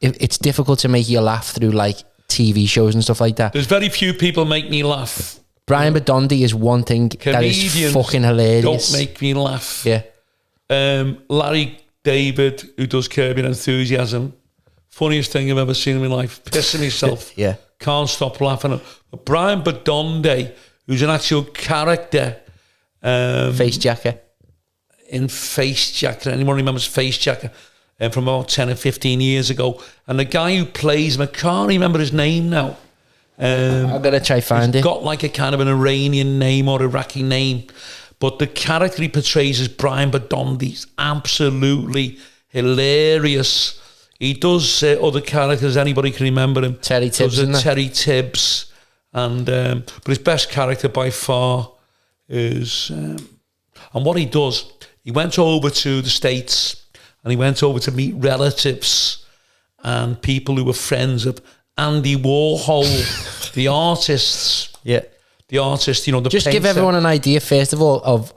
it's difficult to make you laugh through like TV shows and stuff like that. There's very few people make me laugh. Brian Badondi is one thing Comedians that is fucking hilarious. Don't make me laugh. Yeah. Larry David, who does Curb Your Enthusiasm, funniest thing I've ever seen in my life. Pissing myself. Yeah. Can't stop laughing. But Brian Badondi, who's an actual character. Face Jacker. In Face Jacker. Anyone remembers Face Jacker? From about 10 or 15 years ago. And the guy who plays him, I can't remember his name now. I'm going to try find it. He's got like a kind of an Iranian name or Iraqi name. But the character he portrays as Brian Badondi is absolutely hilarious. He does other characters, anybody can remember him. Terry Tibbs, Terry Tibbs. And, but his best character by far is... and what he does, he went over to the States and he went over to meet relatives and people who were friends of Andy Warhol, the artists. Yeah. The artist, you know, the Just painter. give everyone an idea, first of all, of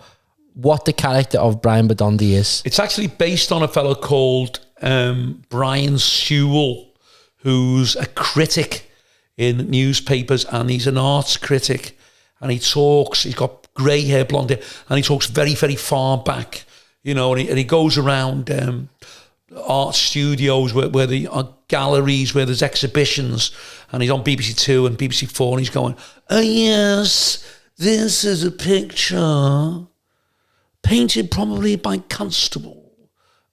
what the character of Brian Badondi is. It's actually based on a fellow called Brian Sewell, who's a critic in newspapers, and he's an arts critic, and he's got grey hair, blonde hair, and he talks very, very far back, you know, and he goes around art studios where there are galleries, where there's exhibitions, and he's on BBC Two and BBC Four, and he's going, oh yes, this is a picture painted probably by Constable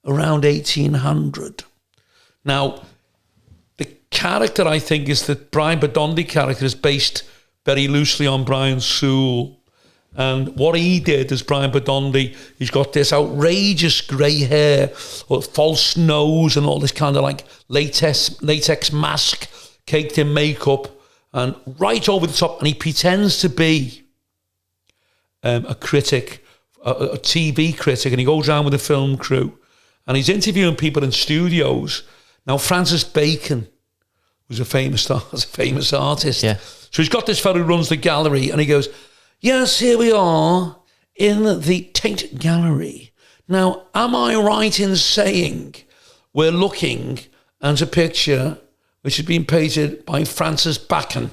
around 1800. Now, the character, I think, is that Brian Badondi character is based very loosely on Brian Sewell. And what he did as Brian Badondi, he's got this outrageous grey hair, or false nose, and all this kind of like latex mask, caked in makeup, and right over the top. And he pretends to be a critic, a TV critic, and he goes around with a film crew, and he's interviewing people in studios. Now, Francis Bacon was a famous artist. Yeah. So he's got this fellow who runs the gallery, and he goes, yes, here we are in the Tate Gallery. Now, am I right in saying we're looking at a picture which has been painted by Francis Bacon?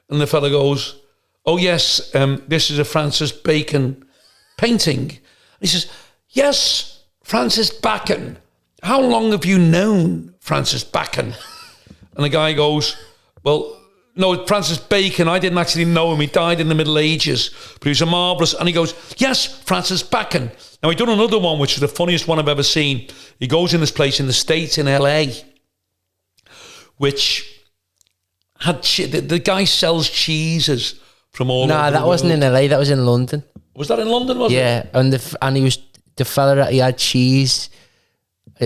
And the fellow goes, oh, yes, this is a Francis Bacon painting. And he says, yes, Francis Bacon. How long have you known Francis Bacon? And the guy goes, well, no, Francis Bacon, I didn't actually know him. He died in the Middle Ages, but he was a marvellous... And he goes, yes, Francis Bacon. Now, he done another one, which is the funniest one I've ever seen. He goes in this place in the States, in LA, which had... The guy sells cheeses from all over Nah, that wasn't in LA, that was in London. Was that in London, was it? Yeah, and he was... The fella, he had cheese...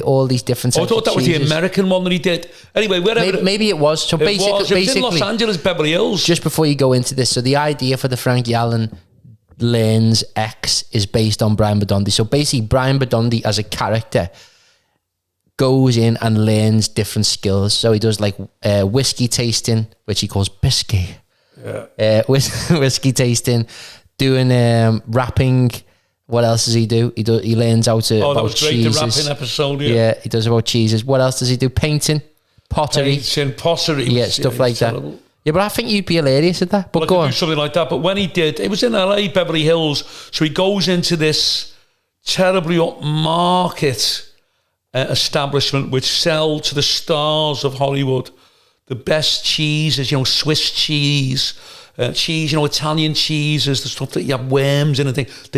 all these different types I thought that was the American one that he did. Anyway, wherever... Maybe it was. So basically, in Los Angeles, Beverly Hills. Just before you go into this, so the idea for the Frank Yallen Learns X is based on Brian Badondi. So basically, Brian Badondi as a character goes in and learns different skills. So he does like whiskey tasting, which he calls bisky. Yeah. Whiskey tasting, doing rapping. What else does he do? He learns how to about that was great, cheeses. the rapping episode, yeah, he does about cheeses. What else does he do? Painting, pottery. Pottery. Yeah, stuff like that. Yeah, but I think you'd be hilarious at that. But Well, go I could on. do something like that. But when he did, it was in LA, Beverly Hills. So he goes into this terribly upmarket establishment which sell to the stars of Hollywood the best cheeses, Swiss cheese, Italian cheeses, the stuff that you have worms in and things,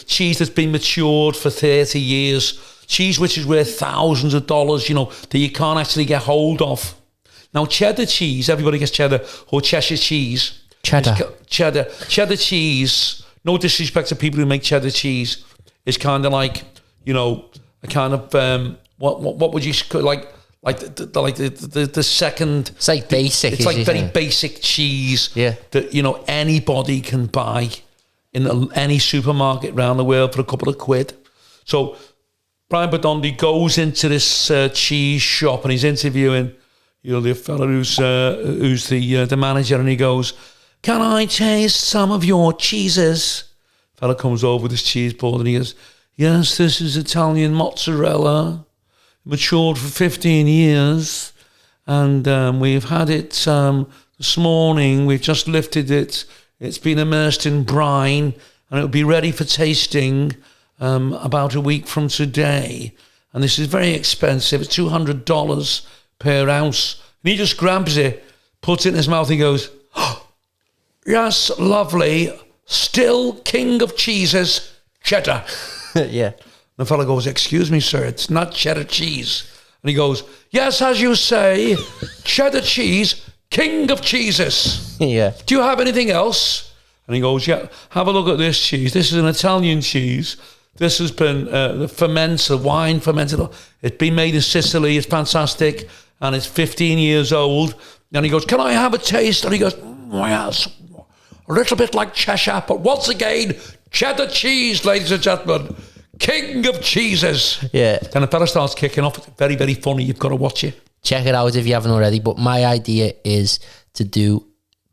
cheese that's been matured for 30 years, cheese which is worth thousands of dollars, that you can't actually get hold of. Now, cheddar cheese, everybody gets cheddar, or Cheshire cheese. Cheddar cheese, no disrespect to people who make cheddar cheese, is kind of like, a kind of, what would you, like the second... It's like basic. It's like very basic cheese that, anybody can buy in any supermarket around the world for a couple of quid. So Brian Badondi goes into this cheese shop and he's interviewing the fellow who's the manager, and he goes, "Can I taste some of your cheeses?" Fella comes over with his cheese board and he goes, "Yes, this is Italian mozzarella, matured for 15 years, and we've had it this morning. We've just lifted it. It's been immersed in brine, and it'll be ready for tasting about a week from today. And this is very expensive. It's $200 per ounce." And he just grabs it, puts it in his mouth, and goes, "Oh, yes, lovely. Still king of cheeses, cheddar." Yeah. The fellow goes, "Excuse me, sir, it's not cheddar cheese." And he goes, "Yes, as you say, cheddar cheese, king of cheeses. Yeah. Do you have anything else?" And he goes, "Yeah, have a look at this cheese. This is an Italian cheese. This has been wine fermented. It's been made in Sicily. It's fantastic. And it's 15 years old." And he goes, "Can I have a taste?" And he goes, "Yes, a little bit like Cheshire, but once again, cheddar cheese, ladies and gentlemen. King of cheeses." Yeah. Then the fella starts kicking off. It's very, very funny. You've got to watch it. Check it out if you haven't already. But my idea is to do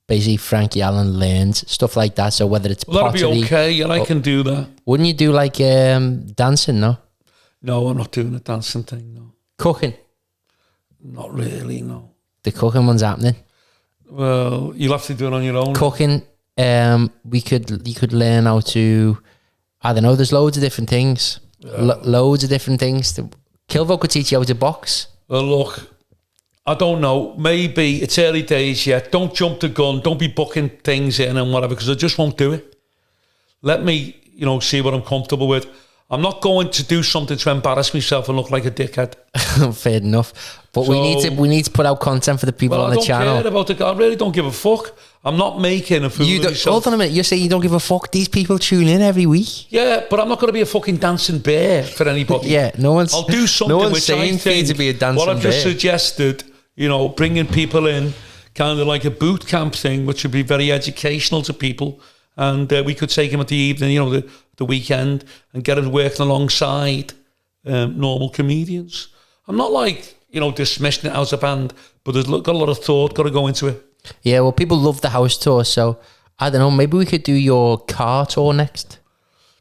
basically Frankie Allen Learns, stuff like that. So whether it's Well, pottery... that'll be okay, and I can do that. Wouldn't you do like dancing, no? No, I'm not doing a dancing thing, no. Cooking? Not really, no. The cooking one's happening. Well, you'll have to do it on your own. Cooking, you could learn how to... I don't know, there's loads of different things. Loads of different things. Kilvo could teach you how to box. Well, look, I don't know. Maybe it's early days yet. Don't jump the gun. Don't be booking things in and whatever, because I just won't do it. Let me, see what I'm comfortable with. I'm not going to do something to embarrass myself and look like a dickhead. Fair enough. But we need to put out content for the people on the channel. I don't care about the... I really don't give a fuck. I'm not making a fool of myself. Hold on a minute. You're saying you don't give a fuck? These people tune in every week. Yeah, but I'm not going to be a fucking dancing bear for anybody. Yeah, no one's... I'll do something no one's which saying I for you think... to be a dancing what I've just bear. suggested, bringing people in, kind of like a boot camp thing, which would be very educational to people. And we could take them at the evening, the weekend, and get them working alongside normal comedians. I'm not like, dismissing it as a band, but there's got a lot of thought got to go into it. Yeah, well, people love the house tour, so I don't know, maybe we could do your car tour next.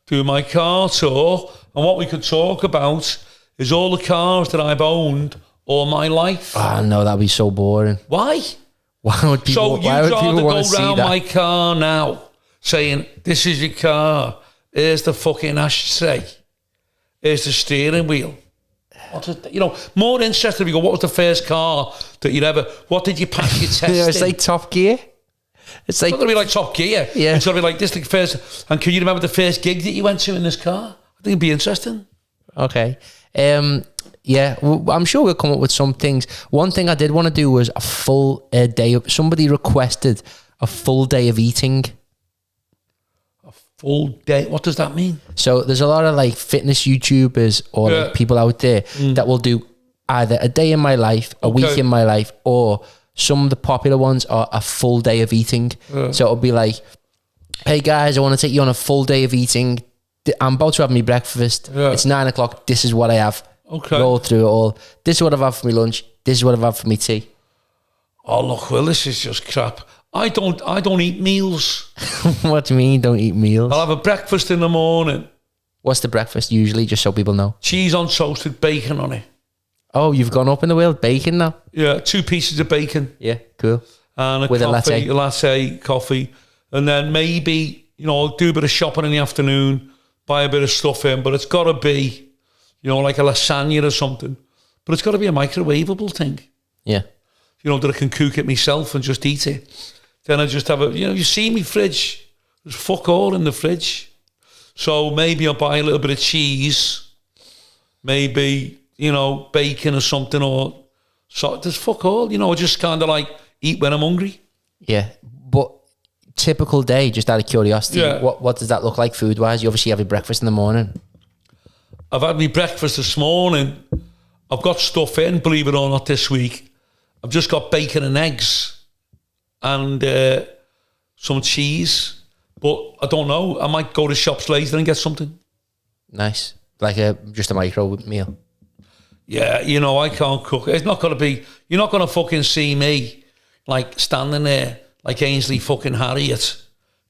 Do my car tour, and what we could talk about is all the cars that I've owned all my life. Oh, no, that'd be so boring. Why? Why would people, So you'd rather go round my car now, saying, "This is your car, here's the fucking ashtray, here's the steering wheel." More interested if you go, "What was the first car that you'd ever, what did you pass your test Yeah, it's in?" like Top Gear. It's like... It's got to be like Top Gear. Yeah. It's got to be like this, the first, and can you remember the first gig that you went to in this car? I think it'd be interesting. Okay. Yeah, I'm sure we'll come up with some things. One thing I did want to do was a full day of... Somebody requested a full day of eating. Full day. What does that mean? So there's a lot of like fitness YouTubers or like people out there that will do either a day in my life, a week in my life, or some of the popular ones are a full day of eating. So it'll be like, "Hey guys, I want to take you on a full day of eating. I'm about to have my breakfast. It's 9 o'clock. This is what I have." Okay. Roll through it all. "This is what I've had for my lunch. This is what I've had for my tea." Oh look, well, this is just crap. I don't eat meals. What do you mean you don't eat meals? I'll have a breakfast in the morning. What's the breakfast usually, just so people know? Cheese on toast with bacon on it. Oh, you've gone up in the world, bacon now? Yeah, 2 pieces of bacon. Yeah, cool. and a With a coffee, latte coffee, and then maybe, you know, do a bit of shopping in the afternoon, buy a bit of stuff in, but it's got to be, you know, like a lasagna or something. But it's got to be a microwavable thing. Yeah. You know, that I can cook it myself and just eat it. Then I just have you know, you see me fridge, there's fuck all in the fridge. So maybe I'll buy a little bit of cheese, maybe, you know, bacon or something, or so there's fuck all, you know, I just kind of like eat when I'm hungry. Yeah. But typical day, just out of curiosity, what does that look like food-wise? You obviously have your breakfast in the morning. I've had my breakfast this morning. I've got stuff in, believe it or not, this week. I've just got bacon and eggs and some cheese. But I don't know. I might go to shops later and get something. Nice. Like just a micro meal. Yeah, you know, I can't cook. It's not going to be... You're not going to fucking see me, like, standing there like Ainsley fucking Harriet,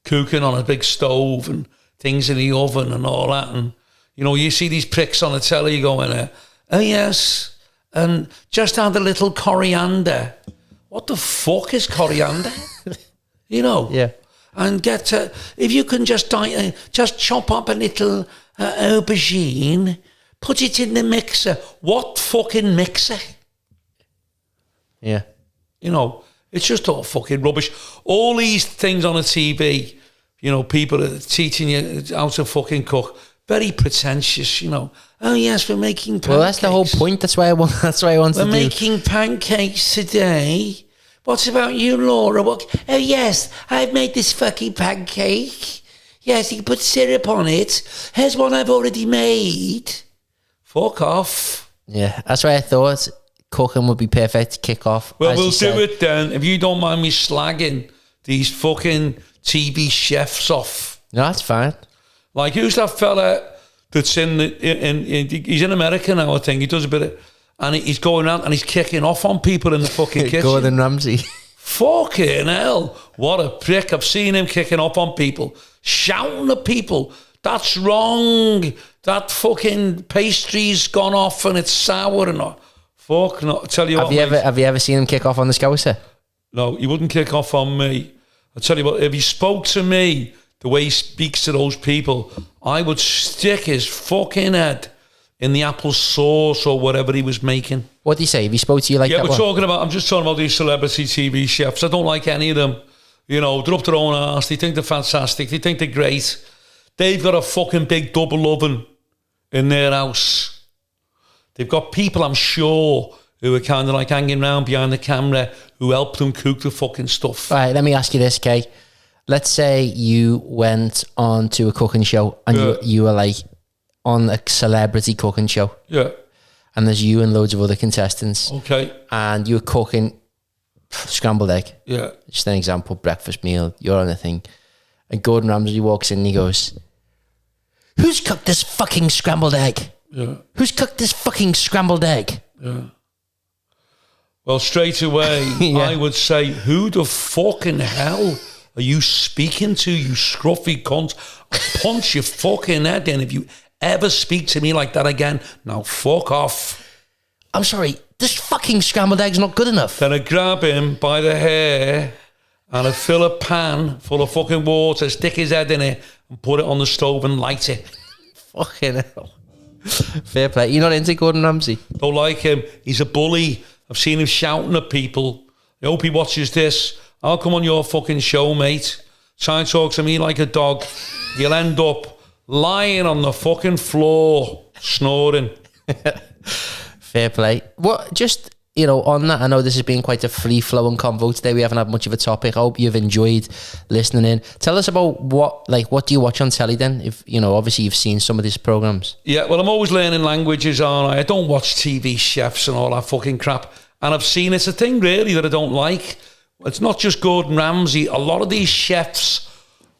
cooking on a big stove and things in the oven and all that. And, you know, you see these pricks on the telly going, oh, yes, and just add a little coriander. What the fuck is coriander? You know? Yeah. And get, if you can just chop up a little aubergine, put it in the mixer. What fucking mixer? Yeah. You know, it's just all fucking rubbish. All these things on the TV, you know, people are teaching you how to fucking cook. Very pretentious, you know. Oh yes, we're making pancakes. Well, that's the whole point. That's why I want. That's why I want to do. We're making pancakes today. What about you, Laura? What? Oh yes, I've made this fucking pancake. Yes, you can put syrup on it. Here's one I've already made. Fuck off. Yeah, that's why I thought cooking would be perfect to kick off. Well, we'll do it then. If you don't mind me slagging these fucking TV chefs off. No, that's fine. Like, who's that fella that's he's in America now, I think. He does a bit of, and he's going out and he's kicking off on people in the fucking kitchen. Gordon Ramsay. Fucking hell. What a prick. I've seen him kicking off on people, shouting at people. That's wrong. That fucking pastry's gone off and it's sour and not. Fuck no. I tell you what. Have you ever seen him kick off on the Scouser? No, he wouldn't kick off on me. I tell you what, if he spoke to me the way he speaks to those people, I would stick his fucking head in the apple sauce or whatever he was making. What do you say? If he spoke to you like that? Yeah, I'm just talking about these celebrity TV chefs. I don't like any of them. You know, they're up their own arse. They think they're fantastic. They think they're great. They've got a fucking big double oven in their house. They've got people, I'm sure, who are kind of like hanging around behind the camera who help them cook the fucking stuff. All right, let me ask you this, Kay. Let's say you went on to a cooking show and you were like on a celebrity cooking show. Yeah. And there's you and loads of other contestants. Okay. And you're cooking scrambled egg. Yeah. Just an example, breakfast meal, you're on the thing. And Gordon Ramsay walks in and he goes, who's cooked this fucking scrambled egg? Yeah. Who's cooked this fucking scrambled egg? Yeah. Well, straight away, I would say, who the fucking hell are you speaking to, you scruffy cunt? I'll punch your fucking head in if you ever speak to me like that again. Now, fuck off. I'm sorry, this fucking scrambled egg's not good enough. Then I grab him by the hair and I fill a pan full of fucking water, stick his head in it and put it on the stove and light it. Fucking hell. Fair play. You're not into Gordon Ramsay? Don't like him. He's a bully. I've seen him shouting at people. I hope he watches this. I'll come on your fucking show, mate. Try and talk to me like a dog. You'll end up lying on the fucking floor, snoring. Fair play. What, just, you know, on that, I know this has been quite a free-flowing convo today. We haven't had much of a topic. I hope you've enjoyed listening in. Tell us about what do you watch on telly then? If, you know, obviously you've seen some of these programs. Yeah, well, I'm always learning languages, aren't I? I don't watch TV chefs and all that fucking crap. And I've seen, it's a thing really that I don't like. It's not just Gordon Ramsay. A lot of these chefs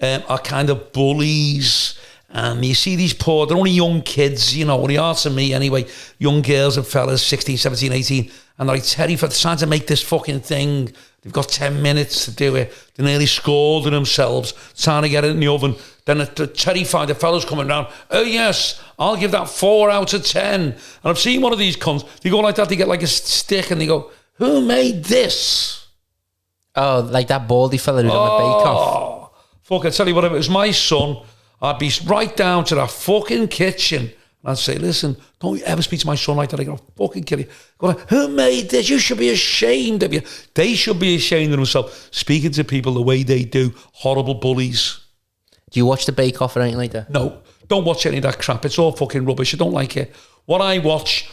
are kind of bullies. And you see these poor, they're only young kids, you know, they are to me anyway, young girls and fellas, 16, 17, 18, and they're like terrified, they're trying to make this fucking thing. They've got 10 minutes to do it. They're nearly scalding themselves, trying to get it in the oven. Then they're terrified, the fella's coming down, oh yes, I'll give that 4 out of 10. And I've seen one of these cunts, they go like that, they get like a stick and they go, who made this? Oh, like that baldy fella who's on the Bake Off. Fuck, I tell you what, if it was my son, I'd be right down to that fucking kitchen. And I'd say, listen, don't you ever speak to my son like that. I'm going to fucking kill you. Going, who made this? You should be ashamed of you. They should be ashamed of themselves. Speaking to people the way they do, horrible bullies. Do you watch the Bake Off or anything like that? No, don't watch any of that crap. It's all fucking rubbish. I don't like it. What I watch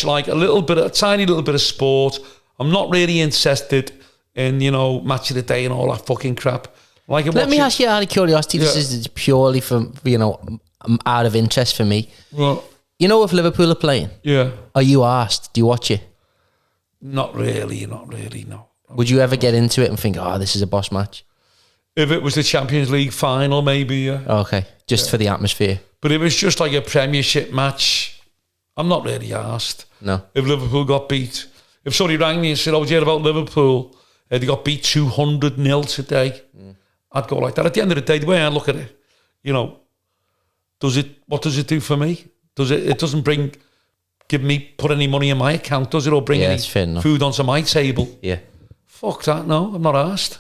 like a tiny little bit of sport. I'm not really interested in, Match of the Day and all that fucking crap. Let me ask you out of curiosity. This is purely from, out of interest for me. Well, if Liverpool are playing, are you asked? Do you watch it? Not really, no. Would you ever get into it and think, this is a boss match? If it was the Champions League final, maybe, yeah. Okay, just for the atmosphere. But if it was just like a Premiership match, I'm not really asked. No. If Liverpool got beat. If somebody rang me and said, did you hear about Liverpool? They got beat 200-0 today. I'd go like that. At the end of the day, the way I look at it, what does it do for me? It doesn't put any money in my account, does it? Or bring any food onto my table? Yeah. Fuck that, no, I'm not asked.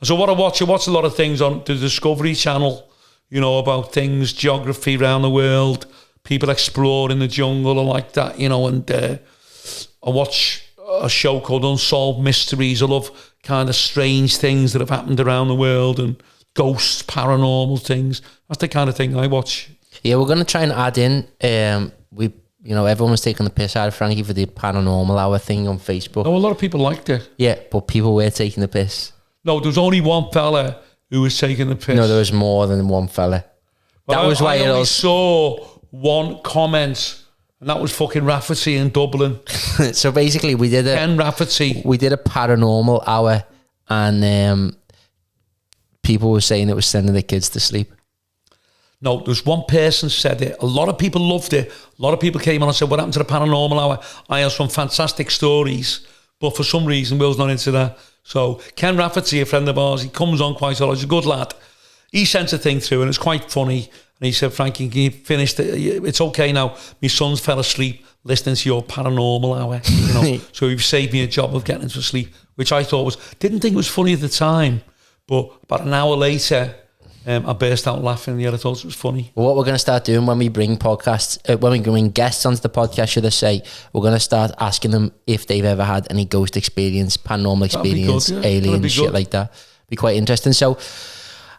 So what I watch a lot of things on the Discovery Channel, about things, geography around the world, people exploring the jungle and like that, and I watch a show called Unsolved Mysteries. I love kind of strange things that have happened around the world and ghosts, paranormal things. That's the kind of thing I watch. Yeah, we're going to try and add in, everyone was taking the piss out of Frankie for the Paranormal Hour thing on Facebook. No, a lot of people liked it. Yeah, but people were taking the piss. No, there was only one fella who was taking the piss. No, there was more than one fella. But I only saw one comment, and that was fucking Rafferty in Dublin. So basically, we did Ken Rafferty. We did a Paranormal Hour, and people were saying it was sending their kids to sleep. No, there's one person said it. A lot of people loved it. A lot of people came on and said, what happened to the Paranormal Hour? I have some fantastic stories, but for some reason, Will's not into that. So Ken Rafferty, a friend of ours, he comes on quite a lot. He's a good lad. He sent a thing through and it's quite funny. And he said, Frankie, can you finish it's okay now. My son's fell asleep listening to your Paranormal Hour. So you've saved me a job of getting into sleep, which I thought didn't think it was funny at the time. But about an hour later, I burst out laughing. Yeah, I thought it was funny. Well, what we're going to start doing when we bring when we bring guests onto the podcast, should I say, we're going to start asking them if they've ever had any ghost experience, paranormal experience, good, yeah. Aliens, shit like that. Be quite interesting. So,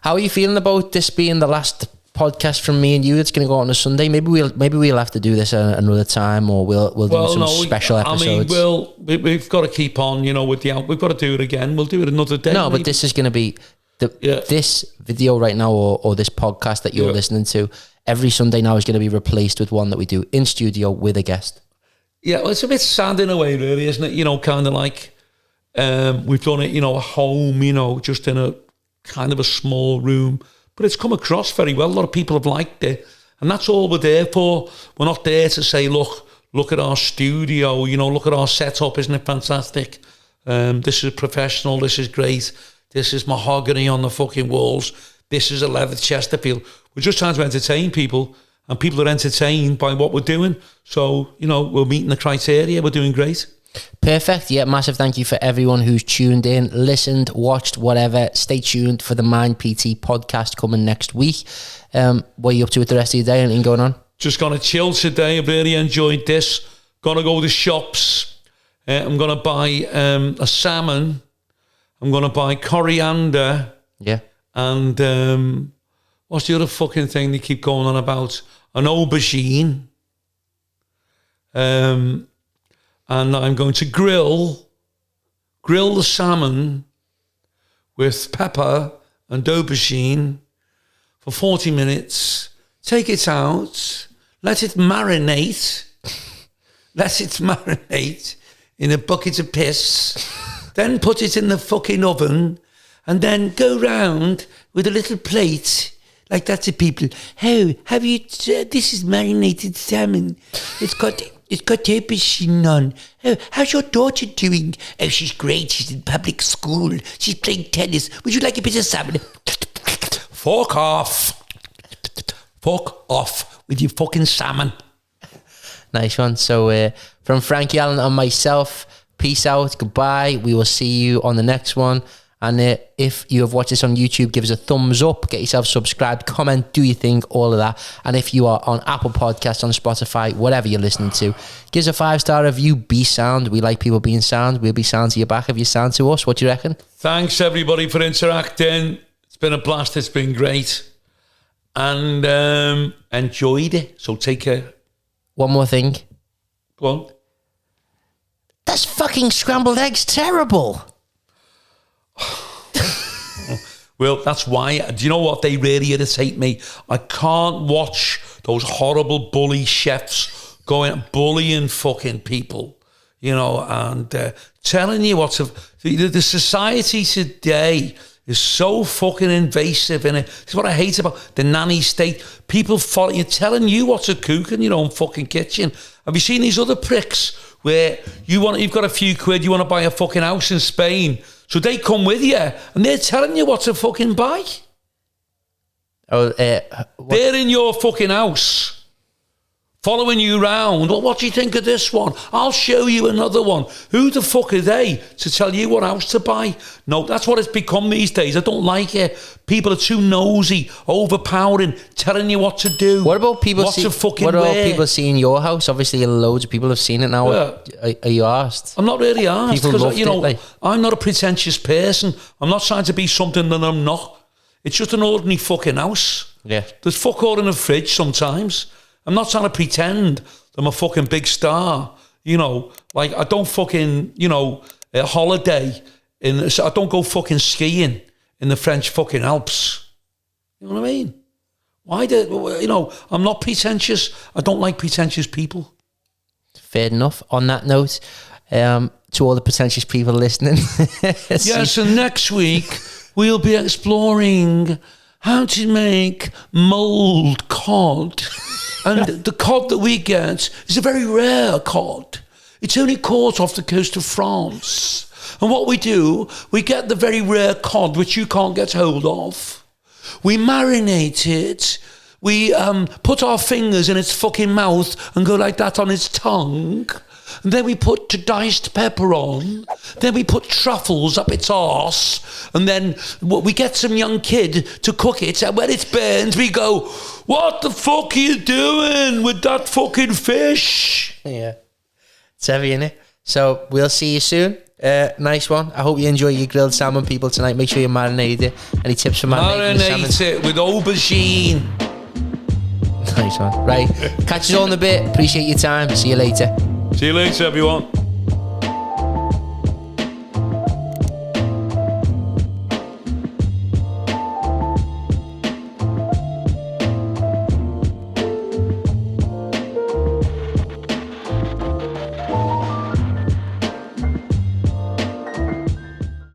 how are you feeling about this being the last podcast from me and you? It's going to go out on a Sunday. Maybe we'll have to do this another time, or we'll do some special episodes. We've got to keep on. We've got to do it again. We'll do it another day. No, maybe. But this is going to be. This video right now or this podcast that you're listening to every Sunday now is going to be replaced with one that we do in studio with a guest. Yeah, well, it's a bit sad in a way, really, isn't it? Kind of like we've done it, at home, just in a kind of a small room. But it's come across very well. A lot of people have liked it. And that's all we're there for. We're not there to say, look at our studio, look at our setup. Isn't it fantastic? This is professional. This is great. This is mahogany on the fucking walls. This is a leather Chesterfield. We're just trying to entertain people, and people are entertained by what we're doing. So, we're meeting the criteria. We're doing great. Perfect. Yeah, massive thank you for everyone who's tuned in, listened, watched, whatever. Stay tuned for the Mind PT podcast coming next week. What are you up to with the rest of your day? Anything going on? Just going to chill today. I've really enjoyed this. Going to go to the shops. I'm going to buy a salmon. I'm going to buy coriander. Yeah. And what's the other fucking thing they keep going on about? An aubergine. And I'm going to grill the salmon with pepper and aubergine for 40 minutes. Take it out. Let it marinate. Let it marinate in a bucket of piss. Then put it in the fucking oven and then go round with a little plate like that to people. Oh, have you, this is marinated salmon. It's got aubergine on. Oh, how's your daughter doing? Oh, she's great. She's in public school. She's playing tennis. Would you like a bit of salmon? Fuck off. Fuck off with your fucking salmon. Nice one. So from Frankie Allen and myself, peace out. Goodbye. We will see you on the next one. And if you have watched this on YouTube, give us a thumbs up, get yourself subscribed, comment, do you think, all of that. And if you are on Apple Podcasts, on Spotify, whatever you're listening to, give us a 5-star review. Be sound. We like people being sound. We'll be sound to your back if you're sound to us. What do you reckon? Thanks, everybody, for interacting. It's been a blast. It's been great. And enjoyed it. So take care. One more thing. Go on. That's fucking scrambled eggs terrible. Well, that's why. Do you know what? They really irritate me. I can't watch those horrible bully chefs going bullying fucking people, you know, and telling you what to. The society today is so fucking invasive, and it's what I hate about the nanny state. People following you, telling you what to cook in your own fucking kitchen. Have you seen these other pricks where you've got a few quid, you want to buy a fucking house in Spain? So they come with you and they're telling you what to fucking buy. Oh, they're in your fucking house, following you around. Well, what do you think of this one? I'll show you another one. Who the fuck are they to tell you what house to buy? No, that's what it's become these days. I don't like it. People are too nosy, overpowering, telling you what to do. What about people? People seeing your house? Obviously, loads of people have seen it now. Yeah. Are you asked? I'm not really asked because I'm not a pretentious person. I'm not trying to be something that I'm not. It's just an ordinary fucking house. Yeah. There's fuck all in the fridge sometimes. I'm not trying to pretend I'm a fucking big star. You know, like I don't fucking, a holiday I don't go fucking skiing in the French fucking Alps. You know what I mean? I'm not pretentious. I don't like pretentious people. Fair enough. On that note, to all the pretentious people listening. Yes, and next week we'll be exploring how to make mulled cod. And the cod that we get is a very rare cod. It's only caught off the coast of France. And what we do, we get the very rare cod, which you can't get hold of. We marinate it. We put our fingers in its fucking mouth and go like that on its tongue. And then we put diced pepper on. Then we put truffles up its arse. And then we get some young kid to cook it. And when it's burns, we go, what the fuck are you doing with that fucking fish? Yeah. It's heavy, innit? So we'll see you soon. Nice one. I hope you enjoy your grilled salmon, people, tonight. Make sure you marinate it. Any tips for marinating salmon? Marinate it with aubergine. Nice one. Right. Catch us all in a bit. Appreciate your time. See you later. See you later, everyone.